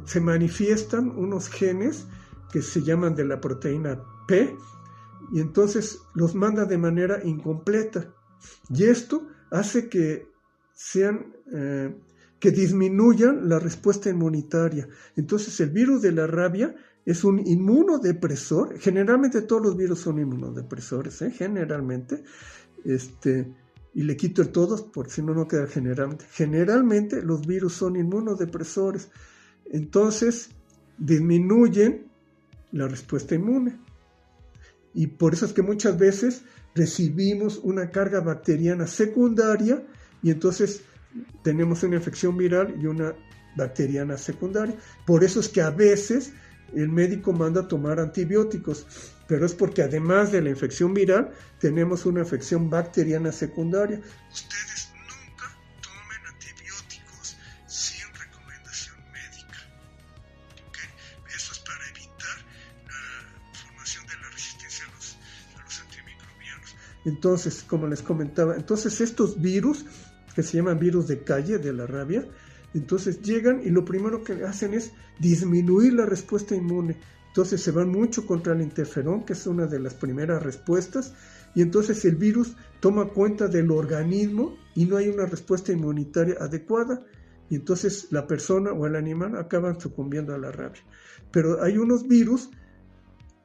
Speaker 3: se manifiestan unos genes que se llaman de la proteína P, y entonces los manda de manera incompleta, y esto hace que disminuyan la respuesta inmunitaria. Entonces el virus de la rabia es un inmunodepresor. Generalmente todos los virus son inmunodepresores, generalmente, y le quito el todos porque si no queda generalmente. Generalmente los virus son inmunodepresores, entonces disminuyen la respuesta inmune, y por eso es que muchas veces recibimos una carga bacteriana secundaria y entonces tenemos una infección viral y una bacteriana secundaria. Por eso es que a veces el médico manda a tomar antibióticos, pero es porque además de la infección viral tenemos una infección bacteriana secundaria. Ustedes nunca tomen antibióticos sin recomendación médica, ¿okay? Eso es para evitar la formación de la resistencia a los antimicrobianos. Entonces, como les comentaba, estos virus que se llaman virus de calle de la rabia, entonces llegan y lo primero que hacen es disminuir la respuesta inmune. Entonces se van mucho contra el interferón, que es una de las primeras respuestas, y entonces el virus toma cuenta del organismo y no hay una respuesta inmunitaria adecuada, y entonces la persona o el animal acaban sucumbiendo a la rabia. Pero hay unos virus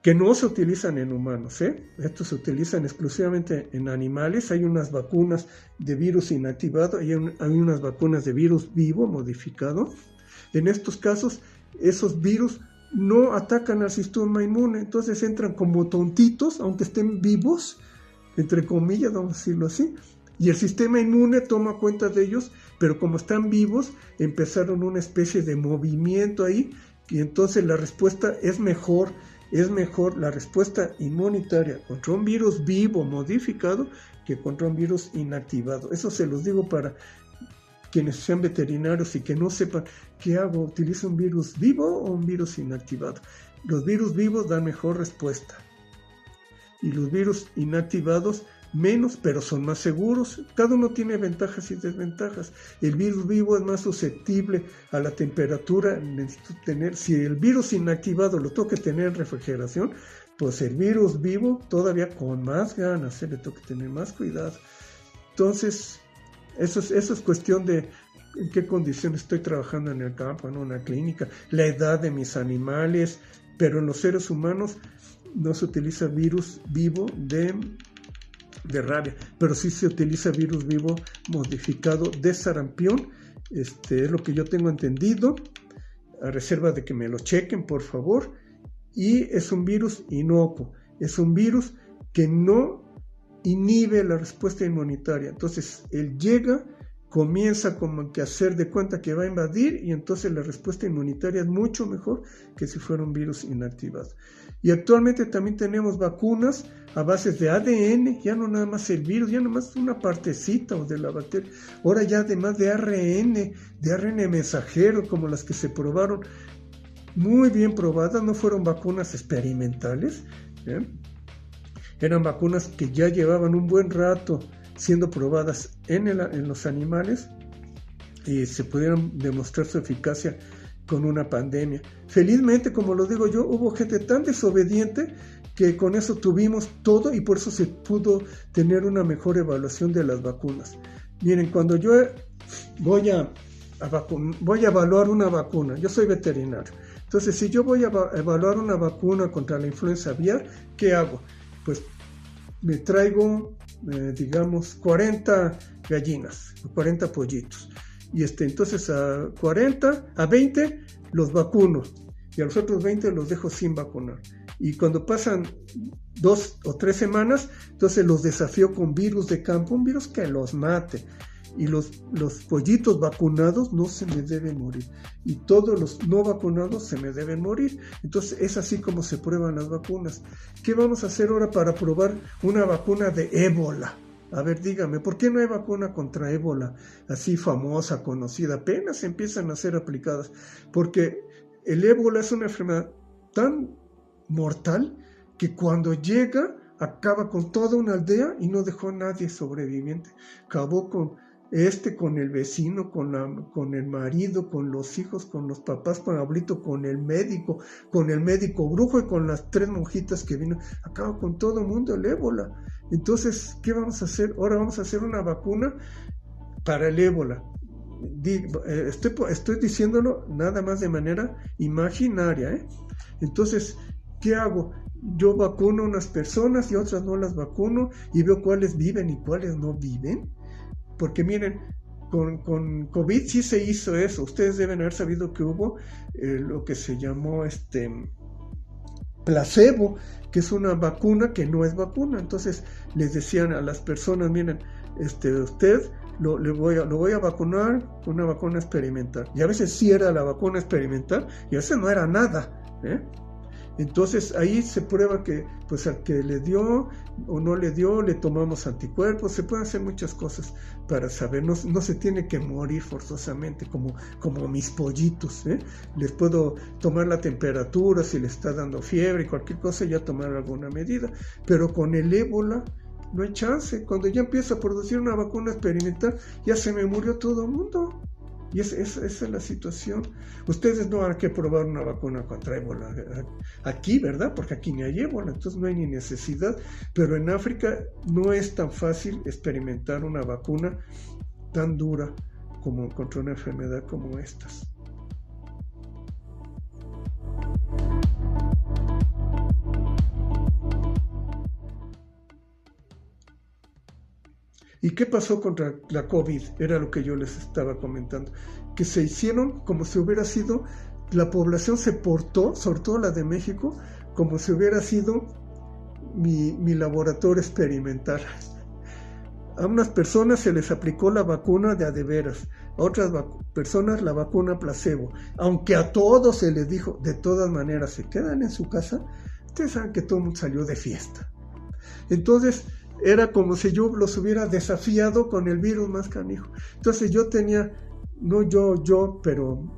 Speaker 3: que no se utilizan en humanos, Estos se utilizan exclusivamente en animales. Hay unas vacunas de virus inactivado, hay unas vacunas de virus vivo modificado. En estos casos, esos virus no atacan al sistema inmune, entonces entran como tontitos, aunque estén vivos, entre comillas, vamos a decirlo así, y el sistema inmune toma cuenta de ellos, pero como están vivos, empezaron una especie de movimiento ahí, y entonces la respuesta es mejor la respuesta inmunitaria contra un virus vivo modificado que contra un virus inactivado. Eso se los digo para quienes sean veterinarios y que no sepan qué hago, ¿utilizo un virus vivo o un virus inactivado? Los virus vivos dan mejor respuesta y los virus inactivados menos, pero son más seguros. Cada uno tiene ventajas y desventajas. El virus vivo es más susceptible a la temperatura. Si el virus inactivado lo tengo que tener en refrigeración, pues el virus vivo todavía con más ganas, le tengo que tener más cuidado. Entonces, eso es cuestión de en qué condiciones estoy trabajando en el campo, en una clínica, la edad de mis animales, pero en los seres humanos no se utiliza virus vivo de rabia, pero sí se utiliza virus vivo modificado de sarampión. Es lo que yo tengo entendido, a reserva de que me lo chequen, por favor. Y es un virus inocuo, es un virus que no inhibe la respuesta inmunitaria. Entonces él llega, comienza como que a hacer de cuenta que va a invadir, y entonces la respuesta inmunitaria es mucho mejor que si fuera un virus inactivado. Y actualmente también tenemos vacunas a bases de ADN, ya no nada más el virus, ya nada más una partecita o de la bacteria. Ahora ya además de ARN mensajero, como las que se probaron, muy bien probadas, no fueron vacunas experimentales, eran vacunas que ya llevaban un buen rato siendo probadas en los animales y se pudieron demostrar su eficacia con una pandemia. Felizmente, como lo digo yo, hubo gente tan desobediente que con eso tuvimos todo y por eso se pudo tener una mejor evaluación de las vacunas. Miren, cuando yo voy a evaluar una vacuna, yo soy veterinario, entonces si yo voy a evaluar una vacuna contra la influenza aviar, ¿qué hago? Pues me traigo, digamos, 40 gallinas, 40 pollitos. Y entonces a 20 los vacuno. y a los otros 20 los dejo sin vacunar. Y cuando pasan 2 o 3 semanas, entonces los desafío con virus de campo, un virus que los mate. Y los pollitos vacunados no se me deben morir. Y todos los no vacunados se me deben morir. Entonces es así como se prueban las vacunas. ¿Qué vamos a hacer ahora para probar una vacuna de ébola? A ver, dígame, ¿por qué no hay vacuna contra ébola así famosa, conocida? Apenas empiezan a ser aplicadas. Porque el ébola es una enfermedad tan mortal que cuando llega acaba con toda una aldea y no dejó a nadie sobreviviente. Acabó con el vecino, con el marido, con los hijos, con los papás, con el abuelito, con el médico brujo y con las 3 monjitas que vino. Acaba con todo el mundo el ébola. Entonces, ¿qué vamos a hacer? Ahora vamos a hacer una vacuna para el ébola. Estoy diciéndolo nada más de manera imaginaria, ¿eh? Entonces, ¿qué hago? Yo vacuno a unas personas y otras no las vacuno y veo cuáles viven y cuáles no viven. Porque miren, con COVID sí se hizo eso. Ustedes deben haber sabido que hubo lo que se llamó placebo, que es una vacuna que no es vacuna. Entonces les decían a las personas, miren, usted lo voy a vacunar con una vacuna experimental. Y a veces sí era la vacuna experimental y a veces no era nada, ¿eh? Entonces ahí se prueba que pues al que le dio o no le dio, le tomamos anticuerpos. Se pueden hacer muchas cosas para saber, no se tiene que morir forzosamente como mis pollitos, ¿eh? Les puedo tomar la temperatura si le está dando fiebre y cualquier cosa, ya tomar alguna medida, pero con el ébola no hay chance. Cuando ya empiezo a producir una vacuna experimental, ya se me murió todo el mundo. Y esa es la situación. Ustedes no van que probar una vacuna contra ébola aquí, ¿verdad? Porque aquí ni hay ébola, entonces no hay ni necesidad. Pero en África no es tan fácil experimentar una vacuna tan dura como contra una enfermedad como estas. ¿Y qué pasó contra la COVID? Era lo que yo les estaba comentando. Que se hicieron como si hubiera sido, la población se portó, sobre todo la de México, como si hubiera sido mi laboratorio experimental. A unas personas se les aplicó la vacuna de veras, a otras personas la vacuna placebo. Aunque a todos se les dijo, de todas maneras, se quedan en su casa. Ustedes saben que todo el mundo salió de fiesta. Entonces, era como si yo los hubiera desafiado con el virus más canijo. Entonces yo tenía, no yo, pero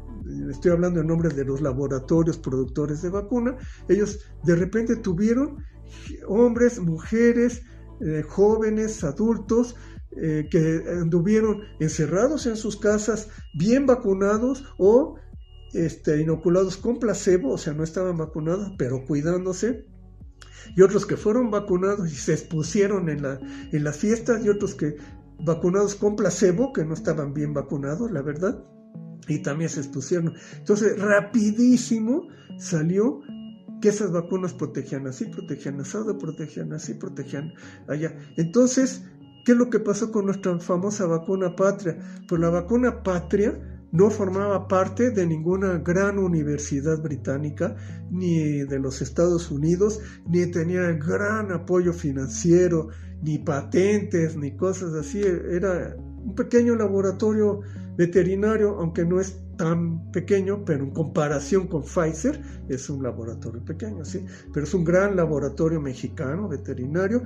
Speaker 3: estoy hablando en nombre de los laboratorios productores de vacuna. Ellos de repente tuvieron hombres, mujeres, jóvenes, adultos, que anduvieron encerrados en sus casas, bien vacunados o inoculados con placebo, o sea, no estaban vacunados, pero cuidándose. Y otros que fueron vacunados y se expusieron en las fiestas, y otros que vacunados con placebo, que no estaban bien vacunados, la verdad, y también se expusieron. Entonces, rapidísimo salió que esas vacunas protegían así, protegían asado, protegían así, protegían allá. Entonces, ¿qué es lo que pasó con nuestra famosa vacuna patria? Pues la vacuna patria no formaba parte de ninguna gran universidad británica, ni de los Estados Unidos, ni tenía gran apoyo financiero, ni patentes, ni cosas así. Era un pequeño laboratorio veterinario, aunque no es tan pequeño, pero en comparación con Pfizer es un laboratorio pequeño, ¿sí? Pero es un gran laboratorio mexicano veterinario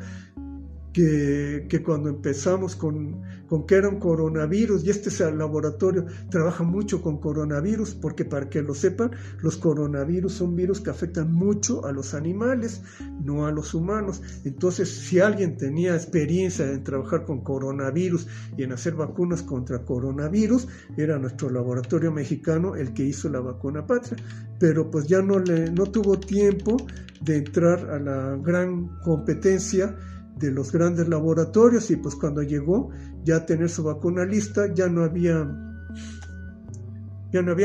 Speaker 3: que cuando empezamos con que era un coronavirus, y este laboratorio trabaja mucho con coronavirus, porque para que lo sepan, los coronavirus son virus que afectan mucho a los animales, no a los humanos. Entonces, si alguien tenía experiencia en trabajar con coronavirus y en hacer vacunas contra coronavirus, era nuestro laboratorio mexicano el que hizo la vacuna patria. Pero pues ya no tuvo tiempo de entrar a la gran competencia de los grandes laboratorios, y pues cuando llegó ya a tener su vacuna lista, ya no había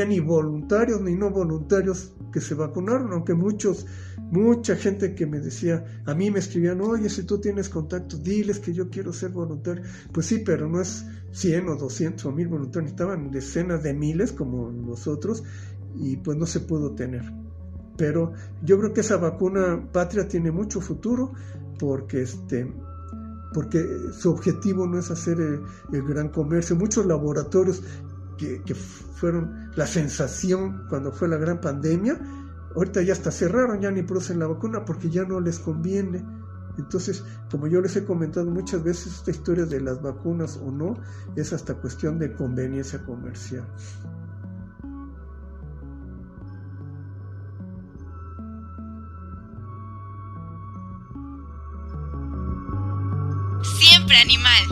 Speaker 3: ni voluntarios ni no voluntarios que se vacunaron, aunque mucha gente que me decía, a mí me escribían, oye, si tú tienes contacto, diles que yo quiero ser voluntario. Pues sí, pero no es 100 o 200 o 1000 voluntarios, estaban decenas de miles como nosotros, y pues no se pudo tener. pero yo creo que esa vacuna patria tiene mucho futuro porque su objetivo no es hacer el gran comercio. Muchos laboratorios que fueron la sensación cuando fue la gran pandemia, ahorita ya hasta cerraron, ya ni producen la vacuna porque ya no les conviene. Entonces, como yo les he comentado muchas veces, esta historia de las vacunas o no es hasta cuestión de conveniencia comercial.
Speaker 1: Siempre animal.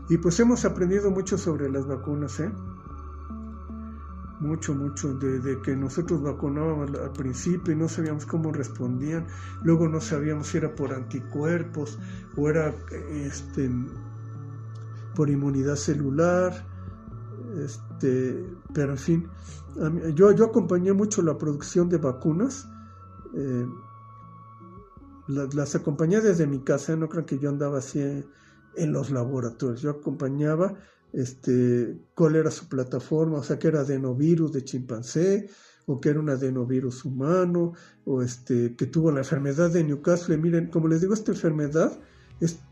Speaker 3: Y pues hemos aprendido mucho sobre las vacunas, mucho, de que nosotros vacunábamos al principio y no sabíamos cómo respondían, luego no sabíamos si era por anticuerpos o era por inmunidad celular, pero en fin, yo acompañé mucho la producción de vacunas, las acompañé desde mi casa, no creo que yo andaba así en los laboratorios, yo acompañaba cuál era su plataforma, o sea, que era adenovirus de chimpancé, o que era un adenovirus humano, o que tuvo la enfermedad de Newcastle. Miren, como les digo, esta enfermedad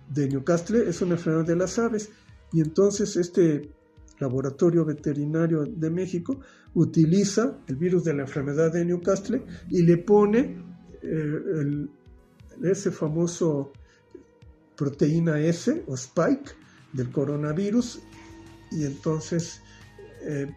Speaker 3: de Newcastle es una enfermedad de las aves, y entonces este laboratorio veterinario de México utiliza el virus de la enfermedad de Newcastle y le pone ese famoso proteína S o spike del coronavirus, y entonces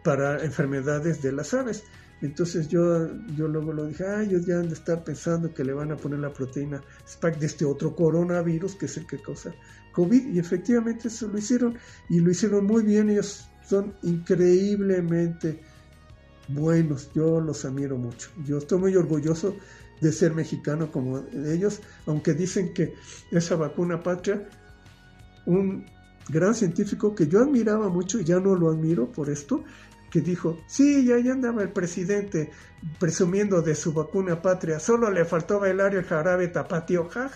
Speaker 3: para enfermedades de las aves. Entonces yo luego lo dije, ellos ya han de estar pensando que le van a poner la proteína spike de este otro coronavirus que es el que causa COVID, y efectivamente eso lo hicieron, y lo hicieron muy bien. Ellos son increíblemente buenos, yo los admiro mucho, yo estoy muy orgulloso de ser mexicano como ellos, aunque dicen que esa vacuna patria, un gran científico que yo admiraba mucho, y ya no lo admiro por esto, que dijo, sí, ya andaba el presidente presumiendo de su vacuna patria, solo le faltó bailar el jarabe tapatío, ja.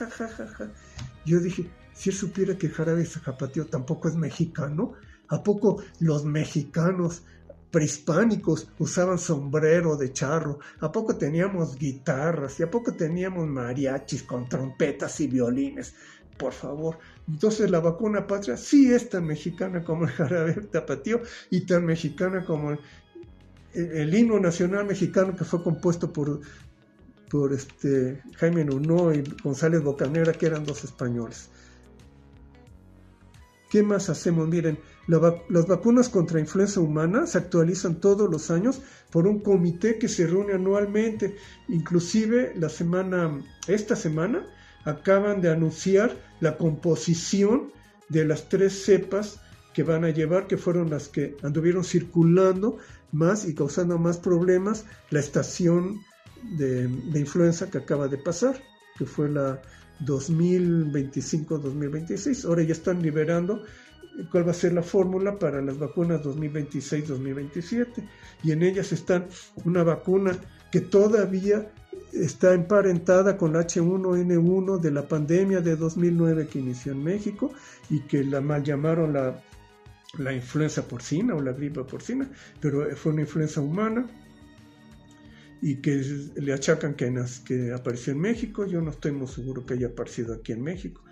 Speaker 3: Yo dije, si él supiera que el jarabe tapatío tampoco es mexicano, ¿a poco los mexicanos prehispánicos usaban sombrero de charro? ¿A poco teníamos guitarras? ¿Y a poco teníamos mariachis con trompetas y violines? Por favor. Entonces la vacuna patria sí es tan mexicana como el jarabe tapatío, y tan mexicana como el himno nacional mexicano, que fue compuesto por Jaime Nuno y González Bocanera, que eran dos españoles. ¿Qué más hacemos? Miren, las vacunas contra influenza humana se actualizan todos los años por un comité que se reúne anualmente. Inclusive esta semana acaban de anunciar la composición de las 3 cepas que van a llevar, que fueron las que anduvieron circulando más y causando más problemas la estación de influenza que acaba de pasar, que fue la 2025-2026. Ahora ya están liberando cuál va a ser la fórmula para las vacunas 2026-2027, y en ellas están una vacuna que todavía está emparentada con la H1N1 de la pandemia de 2009 que inició en México, y que la mal llamaron la influenza porcina o la gripe porcina, pero fue una influenza humana, y que le achacan que apareció en México. Yo no estoy muy seguro que haya aparecido aquí en México.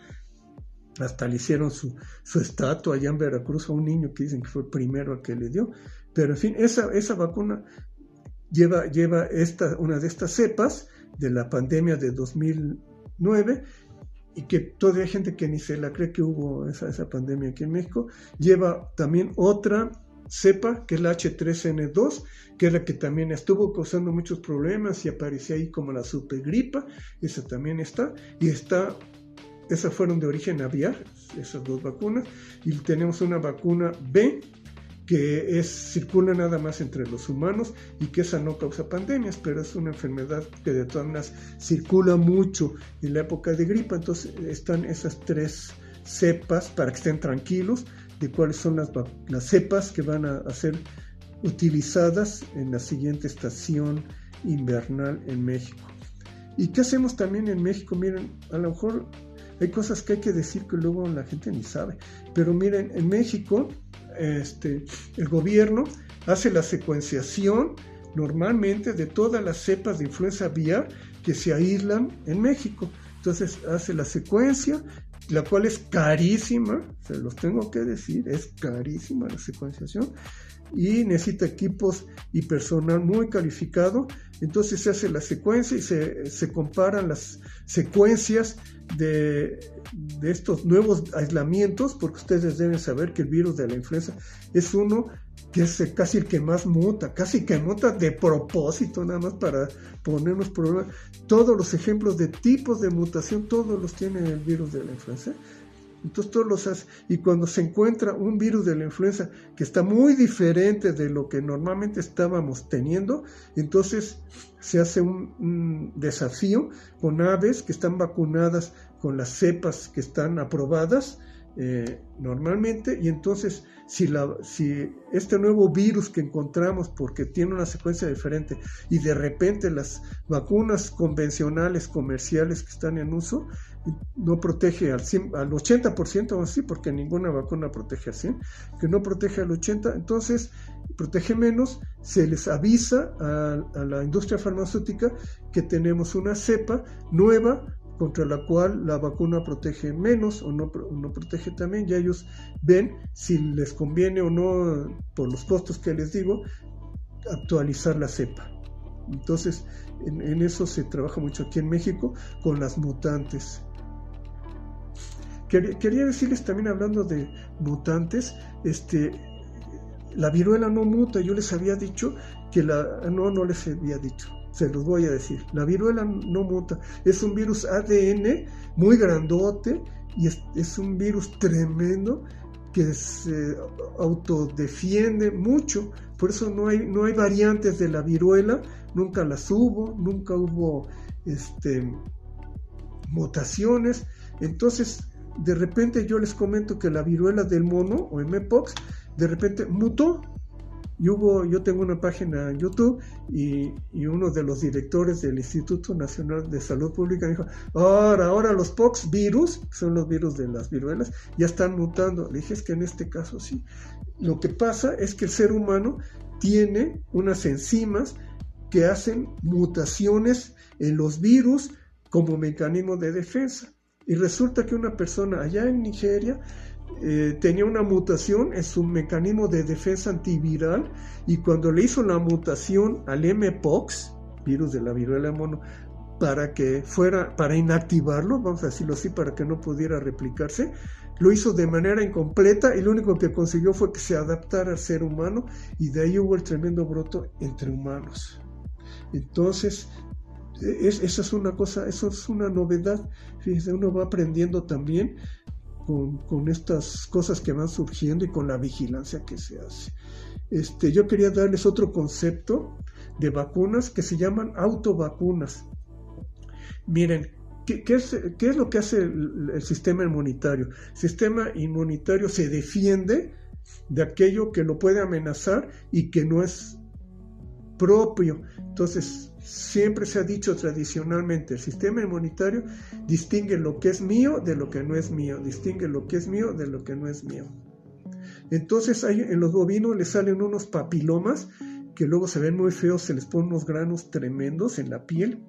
Speaker 3: Hasta le hicieron su estatua allá en Veracruz a un niño que dicen que fue el primero al que le dio. Pero en fin, esa vacuna lleva una de estas cepas de la pandemia de 2009, y que todavía hay gente que ni se la cree que hubo esa pandemia aquí en México. Lleva también otra cepa, que es la H3N2, que es la que también estuvo causando muchos problemas y aparecía ahí como la supergripa. Esa también está, y esas fueron de origen aviar, esas 2 vacunas. Y tenemos una vacuna B, que circula nada más entre los humanos, y que esa no causa pandemias, pero es una enfermedad que de todas maneras circula mucho en la época de gripa. Entonces están esas 3 cepas para que estén tranquilos de cuáles son las cepas que van a ser utilizadas en la siguiente estación invernal en México. ¿Y qué hacemos también en México? Miren, a lo mejor hay cosas que hay que decir que luego la gente ni sabe, pero miren, en México el gobierno hace la secuenciación normalmente de todas las cepas de influenza aviar que se aíslan en México. Entonces hace la secuencia, la cual es carísima, se los tengo que decir, es carísima la secuenciación, y necesita equipos y personal muy calificado. Entonces se hace la secuencia y se comparan las secuencias de estos nuevos aislamientos, porque ustedes deben saber que el virus de la influenza es uno que es casi el que más muta, casi que muta de propósito, nada más para ponernos problemas. Todos los ejemplos de tipos de mutación, todos los tiene el virus de la influenza. Entonces todos los hace, y cuando se encuentra un virus de la influenza que está muy diferente de lo que normalmente estábamos teniendo, entonces se hace un desafío con aves que están vacunadas con las cepas que están aprobadas normalmente, y entonces si este nuevo virus que encontramos, porque tiene una secuencia diferente, y de repente las vacunas convencionales comerciales que están en uso no protege al 80%, así, porque ninguna vacuna protege al 100%, que no protege al 80%, entonces protege menos, se les avisa a la industria farmacéutica que tenemos una cepa nueva contra la cual la vacuna protege menos o no protege también, y ellos ven si les conviene o no, por los costos que les digo, actualizar la cepa. Entonces en eso se trabaja mucho aquí en México con las mutantes. Quería decirles también, hablando de mutantes, la viruela no muta. Yo les había dicho que no les había dicho, se los voy a decir. La viruela no muta, es un virus ADN muy grandote, y es un virus tremendo que se autodefiende mucho. Por eso no hay variantes de la viruela, nunca las hubo, nunca hubo mutaciones. Entonces de repente yo les comento que la viruela del mono, o Mpox, de repente mutó. Yo tengo una página en YouTube, y uno de los directores del Instituto Nacional de Salud Pública dijo, ahora los pox virus, que son los virus de las viruelas, ya están mutando. Le dije, es que en este caso sí. Lo que pasa es que el ser humano tiene unas enzimas que hacen mutaciones en los virus como mecanismo de defensa. Y resulta que una persona allá en Nigeria tenía una mutación en su mecanismo de defensa antiviral, y cuando le hizo la mutación al Mpox, virus de la viruela del mono, para inactivarlo, vamos a decirlo así, para que no pudiera replicarse, lo hizo de manera incompleta, y lo único que consiguió fue que se adaptara al ser humano, y de ahí hubo el tremendo brote entre humanos. Entonces esa es una cosa, eso es una novedad. Fíjense, uno va aprendiendo también con estas cosas que van surgiendo y con la vigilancia que se hace. Yo quería darles otro concepto de vacunas que se llaman autovacunas. Miren, ¿qué es lo que hace el sistema inmunitario? El sistema inmunitario se defiende de aquello que lo puede amenazar y que no es propio. Entonces, siempre se ha dicho tradicionalmente, el sistema inmunitario distingue lo que es mío de lo que no es mío, distingue lo que es mío de lo que no es mío. Entonces, en los bovinos les salen unos papilomas que luego se ven muy feos, se les ponen unos granos tremendos en la piel,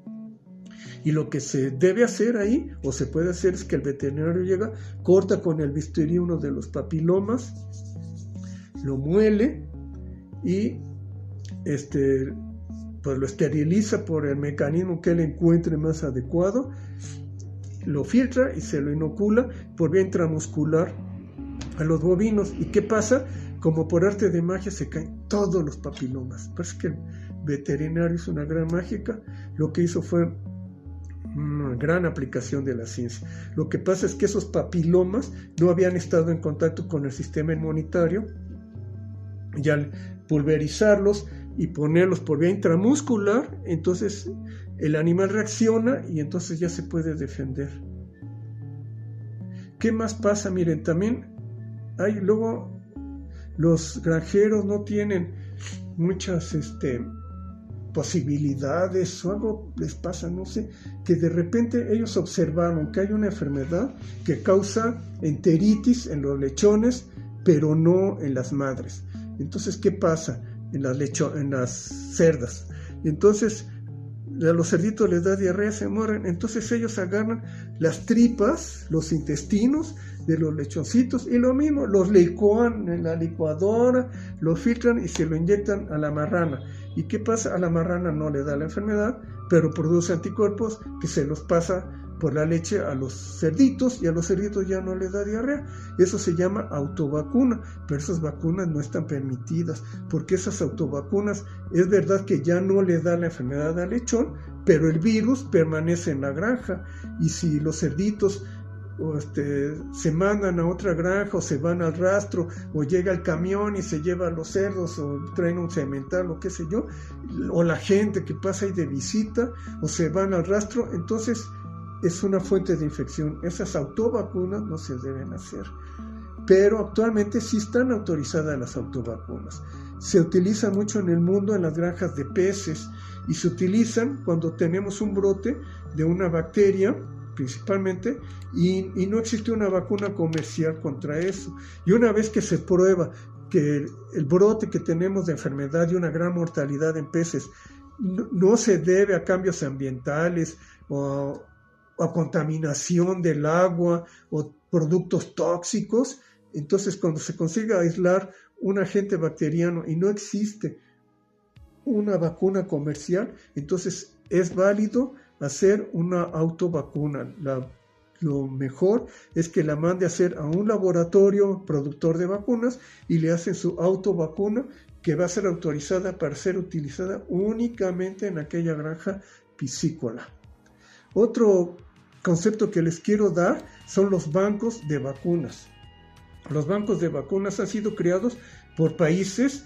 Speaker 3: y lo que se debe hacer ahí, o se puede hacer, es que el veterinario llega, corta con el bisturí uno de los papilomas, lo muele y pues lo esteriliza por el mecanismo que él encuentre más adecuado, lo filtra y se lo inocula por vía intramuscular a los bovinos. ¿Y qué pasa? Como por arte de magia se caen todos los papilomas. Parece que el veterinario hizo una gran mágica. Lo que hizo fue una gran aplicación de la ciencia. Lo que pasa es que esos papilomas no habían estado en contacto con el sistema inmunitario, y al pulverizarlos y ponerlos por vía intramuscular, entonces el animal reacciona y entonces ya se puede defender. ¿Qué más pasa? Miren, también luego los granjeros no tienen muchas posibilidades, o algo les pasa, no sé, que de repente ellos observaron que hay una enfermedad que causa enteritis en los lechones, pero no en las madres. Entonces, ¿qué pasa? en las cerdas. Y entonces a los cerditos les da diarrea, se mueren. Entonces ellos agarran las tripas, los intestinos de los lechoncitos y lo mismo, los licúan en la licuadora, lo filtran y se lo inyectan a la marrana. ¿Y qué pasa? A la marrana no le da la enfermedad, pero produce anticuerpos que se los pasa por la leche a los cerditos, y a los cerditos ya no les da diarrea. Eso se llama autovacuna, pero esas vacunas no están permitidas, porque esas autovacunas es verdad que ya no le da la enfermedad al lechón, pero el virus permanece en la granja, y si los cerditos se mandan a otra granja o se van al rastro o llega el camión y se lleva a los cerdos o traen un cemental o qué sé yo, o la gente que pasa ahí de visita o se van al rastro, entonces es una fuente de infección. Esas autovacunas no se deben hacer, pero actualmente sí están autorizadas las autovacunas. Se utilizan mucho en el mundo en las granjas de peces y se utilizan cuando tenemos un brote de una bacteria principalmente, y no existe una vacuna comercial contra eso. Y una vez que se prueba que el brote que tenemos de enfermedad y una gran mortalidad en peces no se debe a cambios ambientales o a contaminación del agua o productos tóxicos, entonces cuando se consiga aislar un agente bacteriano y no existe una vacuna comercial, entonces es válido hacer una autovacuna. Lo mejor es que la mande a hacer a un laboratorio productor de vacunas y le hacen su autovacuna, que va a ser autorizada para ser utilizada únicamente en aquella granja piscícola. Otro concepto que les quiero dar son los bancos de vacunas. Los bancos de vacunas han sido creados por países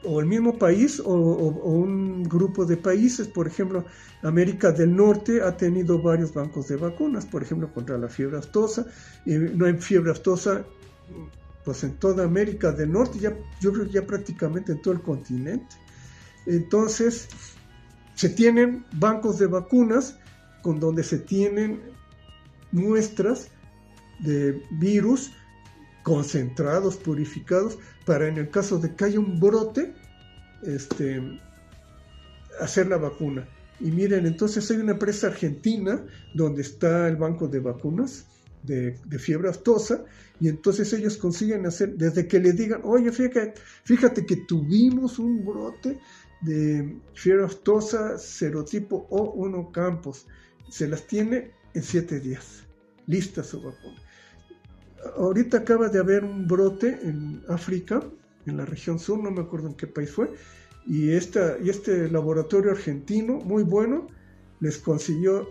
Speaker 3: o el mismo país o un grupo de países. Por ejemplo, América del Norte ha tenido varios bancos de vacunas, por ejemplo, contra la fiebre aftosa. No hay fiebre aftosa pues en toda América del Norte, yo creo que ya prácticamente en todo el continente. Entonces, se tienen bancos de vacunas con donde se tienen muestras de virus concentrados, purificados, para en el caso de que haya un brote, hacer la vacuna. Y miren, entonces hay una empresa argentina donde está el banco de vacunas de fiebre aftosa, y entonces ellos consiguen hacer, desde que le digan, oye, fíjate que tuvimos un brote de fiebre aftosa serotipo O1 campos, se las tiene en 7 días, lista su vacuna. Ahorita acaba de haber un brote en África, en la región sur, no me acuerdo en qué país fue, y este laboratorio argentino, muy bueno, les consiguió,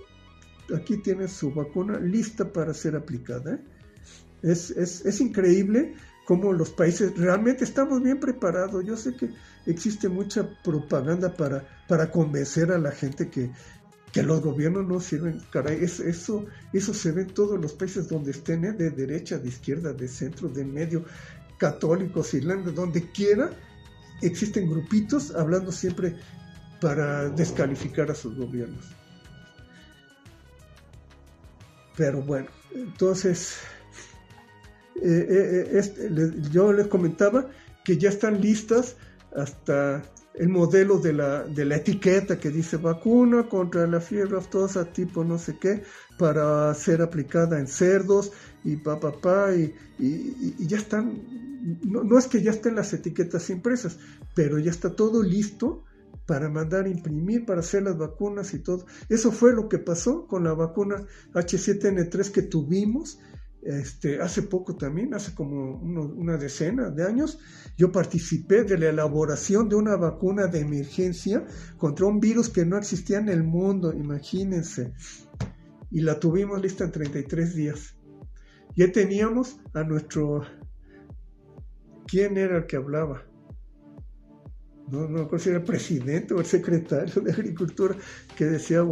Speaker 3: aquí tienen su vacuna lista para ser aplicada. Es increíble cómo los países realmente estamos bien preparados. Yo sé que existe mucha propaganda para convencer a la gente que los gobiernos no sirven. Caray, eso se ve en todos los países donde estén, de derecha, de izquierda, de centro, de medio, católicos, irlandeses, donde quiera, existen grupitos hablando siempre para descalificar a sus gobiernos. Pero bueno, entonces yo les comentaba que ya están listas hasta el modelo de la etiqueta que dice vacuna contra la fiebre aftosa tipo no sé qué, para ser aplicada en cerdos y y ya están, no es que ya estén las etiquetas impresas, pero ya está todo listo para mandar a imprimir, para hacer las vacunas y todo. Eso fue lo que pasó con la vacuna H7N3 que tuvimos hace poco también, hace como una decena de años. Yo participé de la elaboración de una vacuna de emergencia contra un virus que no existía en el mundo, imagínense, y la tuvimos lista en 33 días. Ya teníamos a nuestro... ¿Quién era el que hablaba? No recuerdo si era el presidente o el secretario de Agricultura que decía,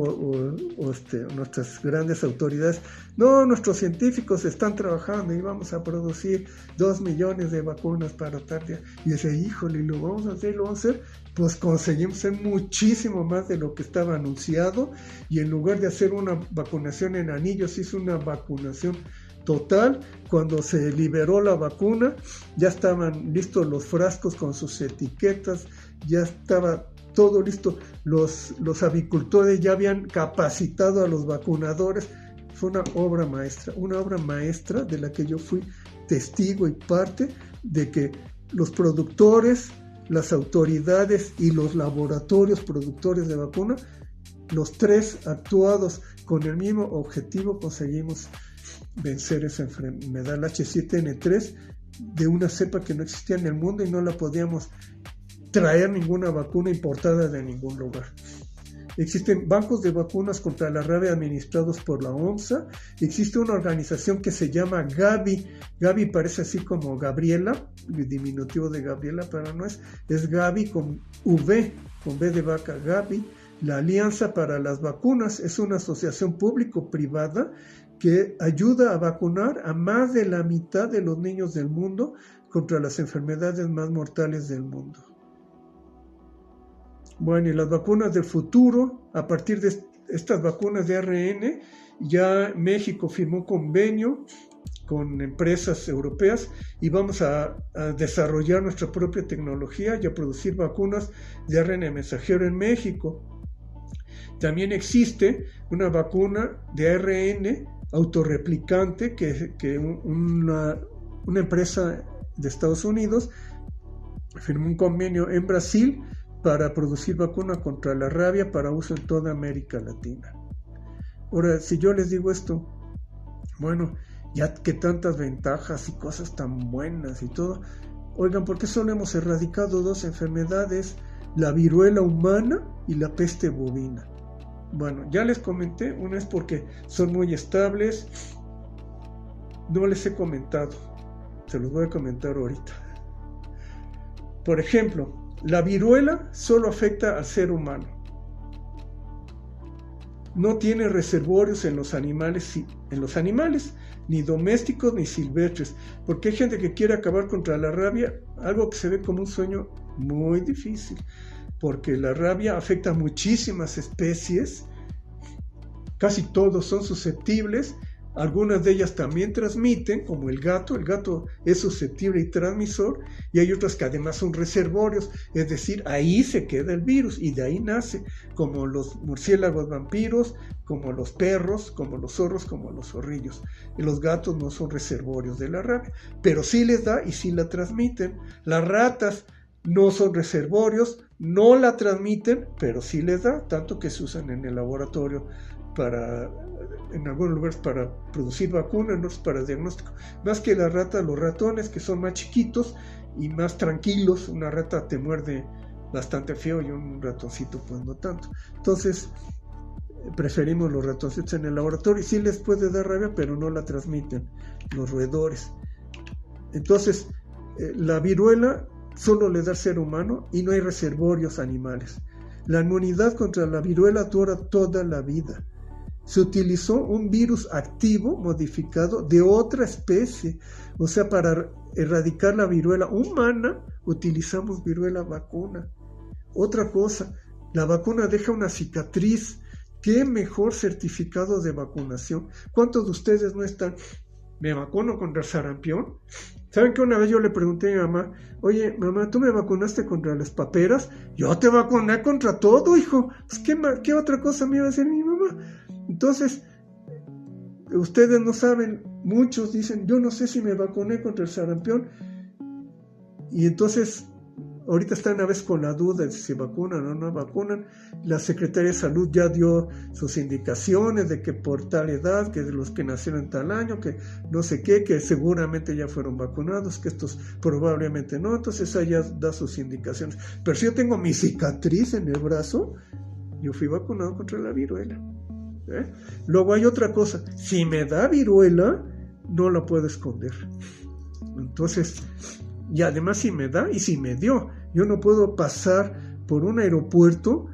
Speaker 3: nuestras grandes autoridades, no, nuestros científicos están trabajando y vamos a producir 2 millones de vacunas para tal día. Y decía, híjole, lo vamos a hacer, pues conseguimos hacer muchísimo más de lo que estaba anunciado, y en lugar de hacer una vacunación en anillos, hizo una vacunación total cuando se liberó la vacuna, ya estaban listos los frascos con sus etiquetas, ya estaba todo listo, los avicultores ya habían capacitado a los vacunadores. Fue una obra maestra de la que yo fui testigo y parte, de que los productores, las autoridades y los laboratorios productores de vacuna, los tres actuados con el mismo objetivo, conseguimos vencer esa enfermedad, el H7N3, de una cepa que no existía en el mundo y no la podíamos traer ninguna vacuna importada de ningún lugar. Existen bancos de vacunas contra la rabia administrados por la OMSA. Existe una organización que se llama Gavi. Gavi parece así como Gabriela, el diminutivo de Gabriela, pero no es Gavi con V, con V de vaca, Gavi. La Alianza para las Vacunas es una asociación público-privada que ayuda a vacunar a más de la mitad de los niños del mundo contra las enfermedades más mortales del mundo. Bueno, y las vacunas del futuro, a partir de estas vacunas de ARN, ya México firmó convenio con empresas europeas y vamos a desarrollar nuestra propia tecnología y a producir vacunas de ARN mensajero en México. También existe una vacuna de ARN autorreplicante que una empresa de Estados Unidos firmó un convenio en Brasil para producir vacuna contra la rabia para uso en toda América Latina. Ahora, si yo les digo esto, bueno, ya que tantas ventajas y cosas tan buenas y todo, oigan, ¿por qué solo hemos erradicado 2 enfermedades? La viruela humana y la peste bovina. Bueno, ya les comenté, una es porque son muy estables, no les he comentado, se los voy a comentar ahorita. Por ejemplo, la viruela solo afecta al ser humano. No tiene reservorios en los animales, ni domésticos ni silvestres, porque hay gente que quiere acabar contra la rabia, algo que se ve como un sueño muy difícil, porque la rabia afecta a muchísimas especies, casi todos son susceptibles. Algunas de ellas también transmiten, como el gato es susceptible y transmisor, y hay otras que además son reservorios, es decir, ahí se queda el virus y de ahí nace, como los murciélagos vampiros, como los perros, como los zorros, como los zorrillos. Y los gatos no son reservorios de la rabia, pero sí les da y sí la transmiten. Las ratas no son reservorios, no la transmiten, pero sí les da, tanto que se usan en el laboratorio en algunos lugares para producir vacunas, en otros para diagnóstico. Más que las ratas, los ratones, que son más chiquitos y más tranquilos. Una rata te muerde bastante feo y un ratoncito pues no tanto. Entonces preferimos los ratoncitos en el laboratorio y sí les puede dar rabia, pero no la transmiten los roedores. Entonces la viruela solo le da al ser humano y no hay reservorios animales. La inmunidad contra la viruela dura toda la vida. Se utilizó un virus activo modificado de otra especie. O sea, para erradicar la viruela humana, utilizamos viruela vacuna. Otra cosa, la vacuna deja una cicatriz. ¿Qué mejor certificado de vacunación? ¿Cuántos de ustedes no están? ¿Me vacuno contra el sarampión? ¿Saben que una vez yo le pregunté a mi mamá, oye, mamá, ¿tú me vacunaste contra las paperas? Yo te vacuné contra todo, hijo. Pues, ¿qué otra cosa me iba a decir mi mamá? Entonces, ustedes no saben, muchos dicen, yo no sé si me vacuné contra el sarampión. Y entonces, ahorita están a veces con la duda de si se vacunan o no vacunan. La Secretaría de Salud ya dio sus indicaciones de que por tal edad, que de los que nacieron tal año, que no sé qué, que seguramente ya fueron vacunados, que estos probablemente no. Entonces ella da sus indicaciones. Pero si yo tengo mi cicatriz en el brazo, yo fui vacunado contra la viruela. Luego hay otra cosa, si me da viruela, no la puedo esconder. Entonces, y además si me da y si me dio, yo no puedo pasar por un aeropuerto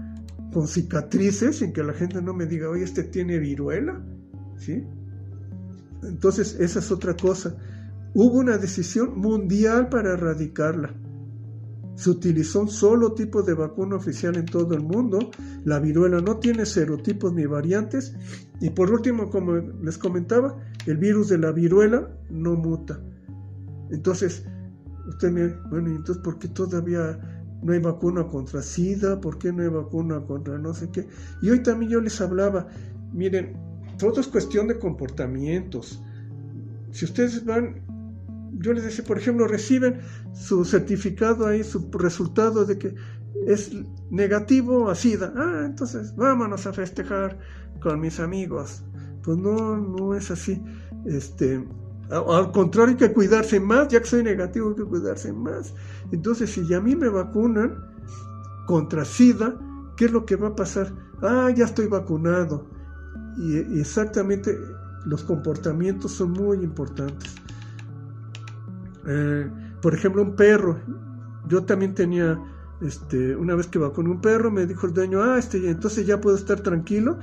Speaker 3: con cicatrices sin que la gente no me diga, oye, tiene viruela, ¿sí? Entonces, esa es otra cosa. Hubo una decisión mundial para erradicarla. Se utilizó un solo tipo de vacuna oficial en todo el mundo. La viruela no tiene serotipos ni variantes. Y por último, como les comentaba, el virus de la viruela no muta. Entonces, usted me dice, bueno, ¿y entonces por qué todavía no hay vacuna contra SIDA? ¿Por qué no hay vacuna contra no sé qué? Y hoy también yo les hablaba, miren, todo es cuestión de comportamientos. Si ustedes van, yo les decía, por ejemplo, reciben su certificado ahí, su resultado de que es negativo a SIDA. Entonces vámonos a festejar con mis amigos. Pues no es así. Al contrario, hay que cuidarse más, ya que soy negativo hay que cuidarse más. Entonces, si a mí me vacunan contra SIDA, ¿qué es lo que va a pasar? Ya estoy vacunado. Y exactamente los comportamientos son muy importantes. Por ejemplo, un perro. Yo también tenía, una vez que vacuné un perro, me dijo el dueño, entonces ya puedo estar tranquilo.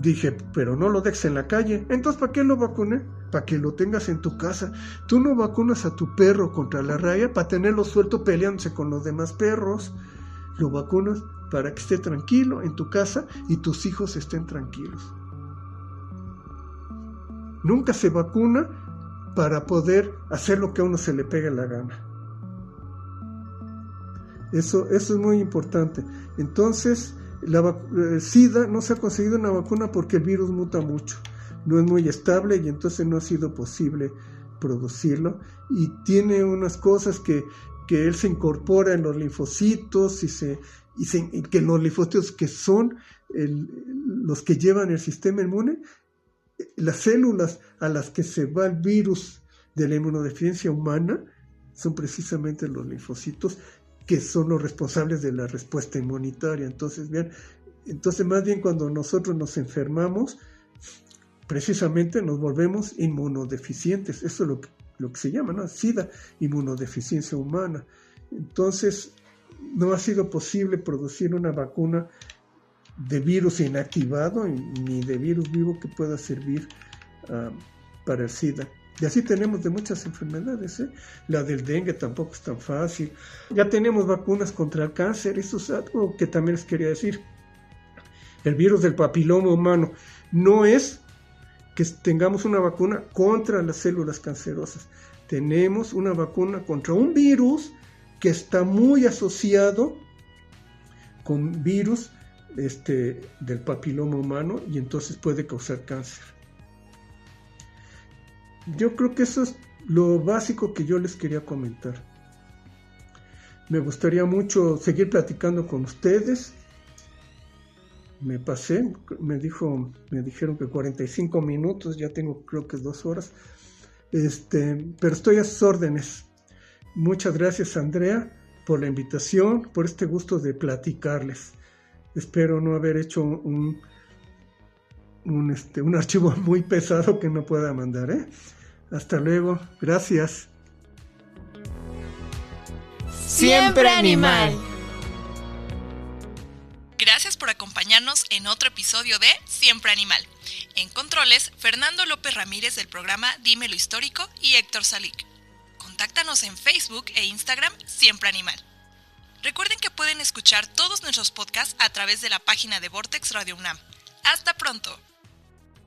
Speaker 3: Dije, pero no lo dejes en la calle. Entonces, ¿para qué lo vacuné? Para que lo tengas en tu casa. Tú no vacunas a tu perro contra la rabia para tenerlo suelto peleándose con los demás perros. Lo vacunas para que esté tranquilo en tu casa y tus hijos estén tranquilos. Nunca se vacuna para poder hacer lo que a uno se le pegue la gana. Eso es muy importante. Entonces, el SIDA no se ha conseguido una vacuna porque el virus muta mucho, no es muy estable y entonces no ha sido posible producirlo, y tiene unas cosas que él se incorpora en los linfocitos y que los linfocitos, que son los que llevan el sistema inmune, las células a las que se va el virus de la inmunodeficiencia humana son precisamente los linfocitos, que son los responsables de la respuesta inmunitaria. Entonces, más bien cuando nosotros nos enfermamos, precisamente nos volvemos inmunodeficientes. Eso es lo que se llama, ¿no? SIDA, inmunodeficiencia humana. Entonces, no ha sido posible producir una vacuna de virus inactivado ni de virus vivo que pueda servir para el SIDA. Y así tenemos de muchas enfermedades, La del dengue tampoco es tan fácil. Ya tenemos vacunas contra el cáncer. Eso es algo que también les quería decir. El virus del papiloma humano no es que tengamos una vacuna contra las células cancerosas. Tenemos una vacuna contra un virus que está muy asociado con virus del papiloma humano, y entonces puede causar cáncer. Yo creo que eso es lo básico que yo les quería comentar. Me gustaría mucho seguir platicando con ustedes. Me pasé, me dijeron que 45 minutos, ya tengo creo que 2 horas. Pero estoy a sus órdenes. Muchas gracias, Andrea, por la invitación, por este gusto de platicarles. Espero no haber hecho un archivo muy pesado que no pueda mandar, Hasta luego, gracias.
Speaker 1: Siempre animal.
Speaker 2: Gracias por acompañarnos en otro episodio de Siempre Animal. En controles, Fernando López Ramírez del programa Dímelo Histórico y Héctor Salic. Contáctanos en Facebook e Instagram Siempre Animal. Recuerden que pueden escuchar todos nuestros podcasts a través de la página de Vortex Radio UNAM. ¡Hasta pronto!